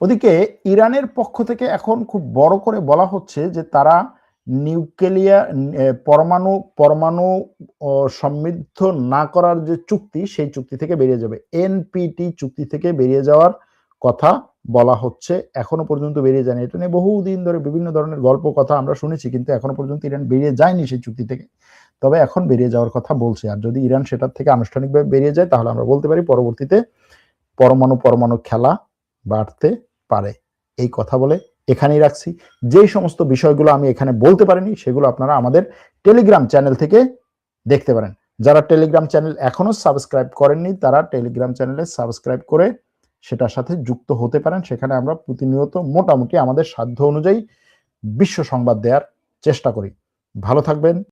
ওদিকে ইরানের পক্ষ থেকে এখন খুব বড় করে বলা হচ্ছে যে তারা পরমাণু সমৃদ্ধ না করার যে চুক্তি, সেই চুক্তি থেকে বেরিয়ে যাবে। এনপিটি চুক্তি থেকে বেরিয়ে যাওয়ার কথা বলা হচ্ছে। এখনো পর্যন্ত বেরিয়ে যায়নি। এটা নিয়ে বহুদিন ধরে বিভিন্ন ধরনের গল্প কথা আমরা শুনেছি, কিন্তু এখনো পর্যন্ত ইরান বেরিয়ে যায়নি সেই চুক্তি থেকে। তবে এখন বেরিয়ে যাওয়ার কথা বলছে। আর যদি ইরান সেটার থেকে আনুষ্ঠানিকভাবে বেরিয়ে যায় তাহলে আমরা বলতে পারি পরবর্তীতে পরমাণু খেলা বাড়তে পারে। এই কথা বলে এখানেই রাখছি। যেই সমস্ত বিষয়গুলো আমি এখানে বলতে পারিনি সেগুলো আপনারা আমাদের টেলিগ্রাম চ্যানেল থেকে দেখতে পারেন। যারা টেলিগ্রাম চ্যানেল এখনো সাবস্ক্রাইব করেননি তারা টেলিগ্রাম চ্যানেলে সাবস্ক্রাইব করে সেটার সাথে যুক্ত হতে পারেন। সেখানে আমরা প্রতিনিয়ত মোটামুটি আমাদের সাধ্য অনুযায়ী বিশ্ব সংবাদ দেওয়ার চেষ্টা করি। ভালো থাকবেন।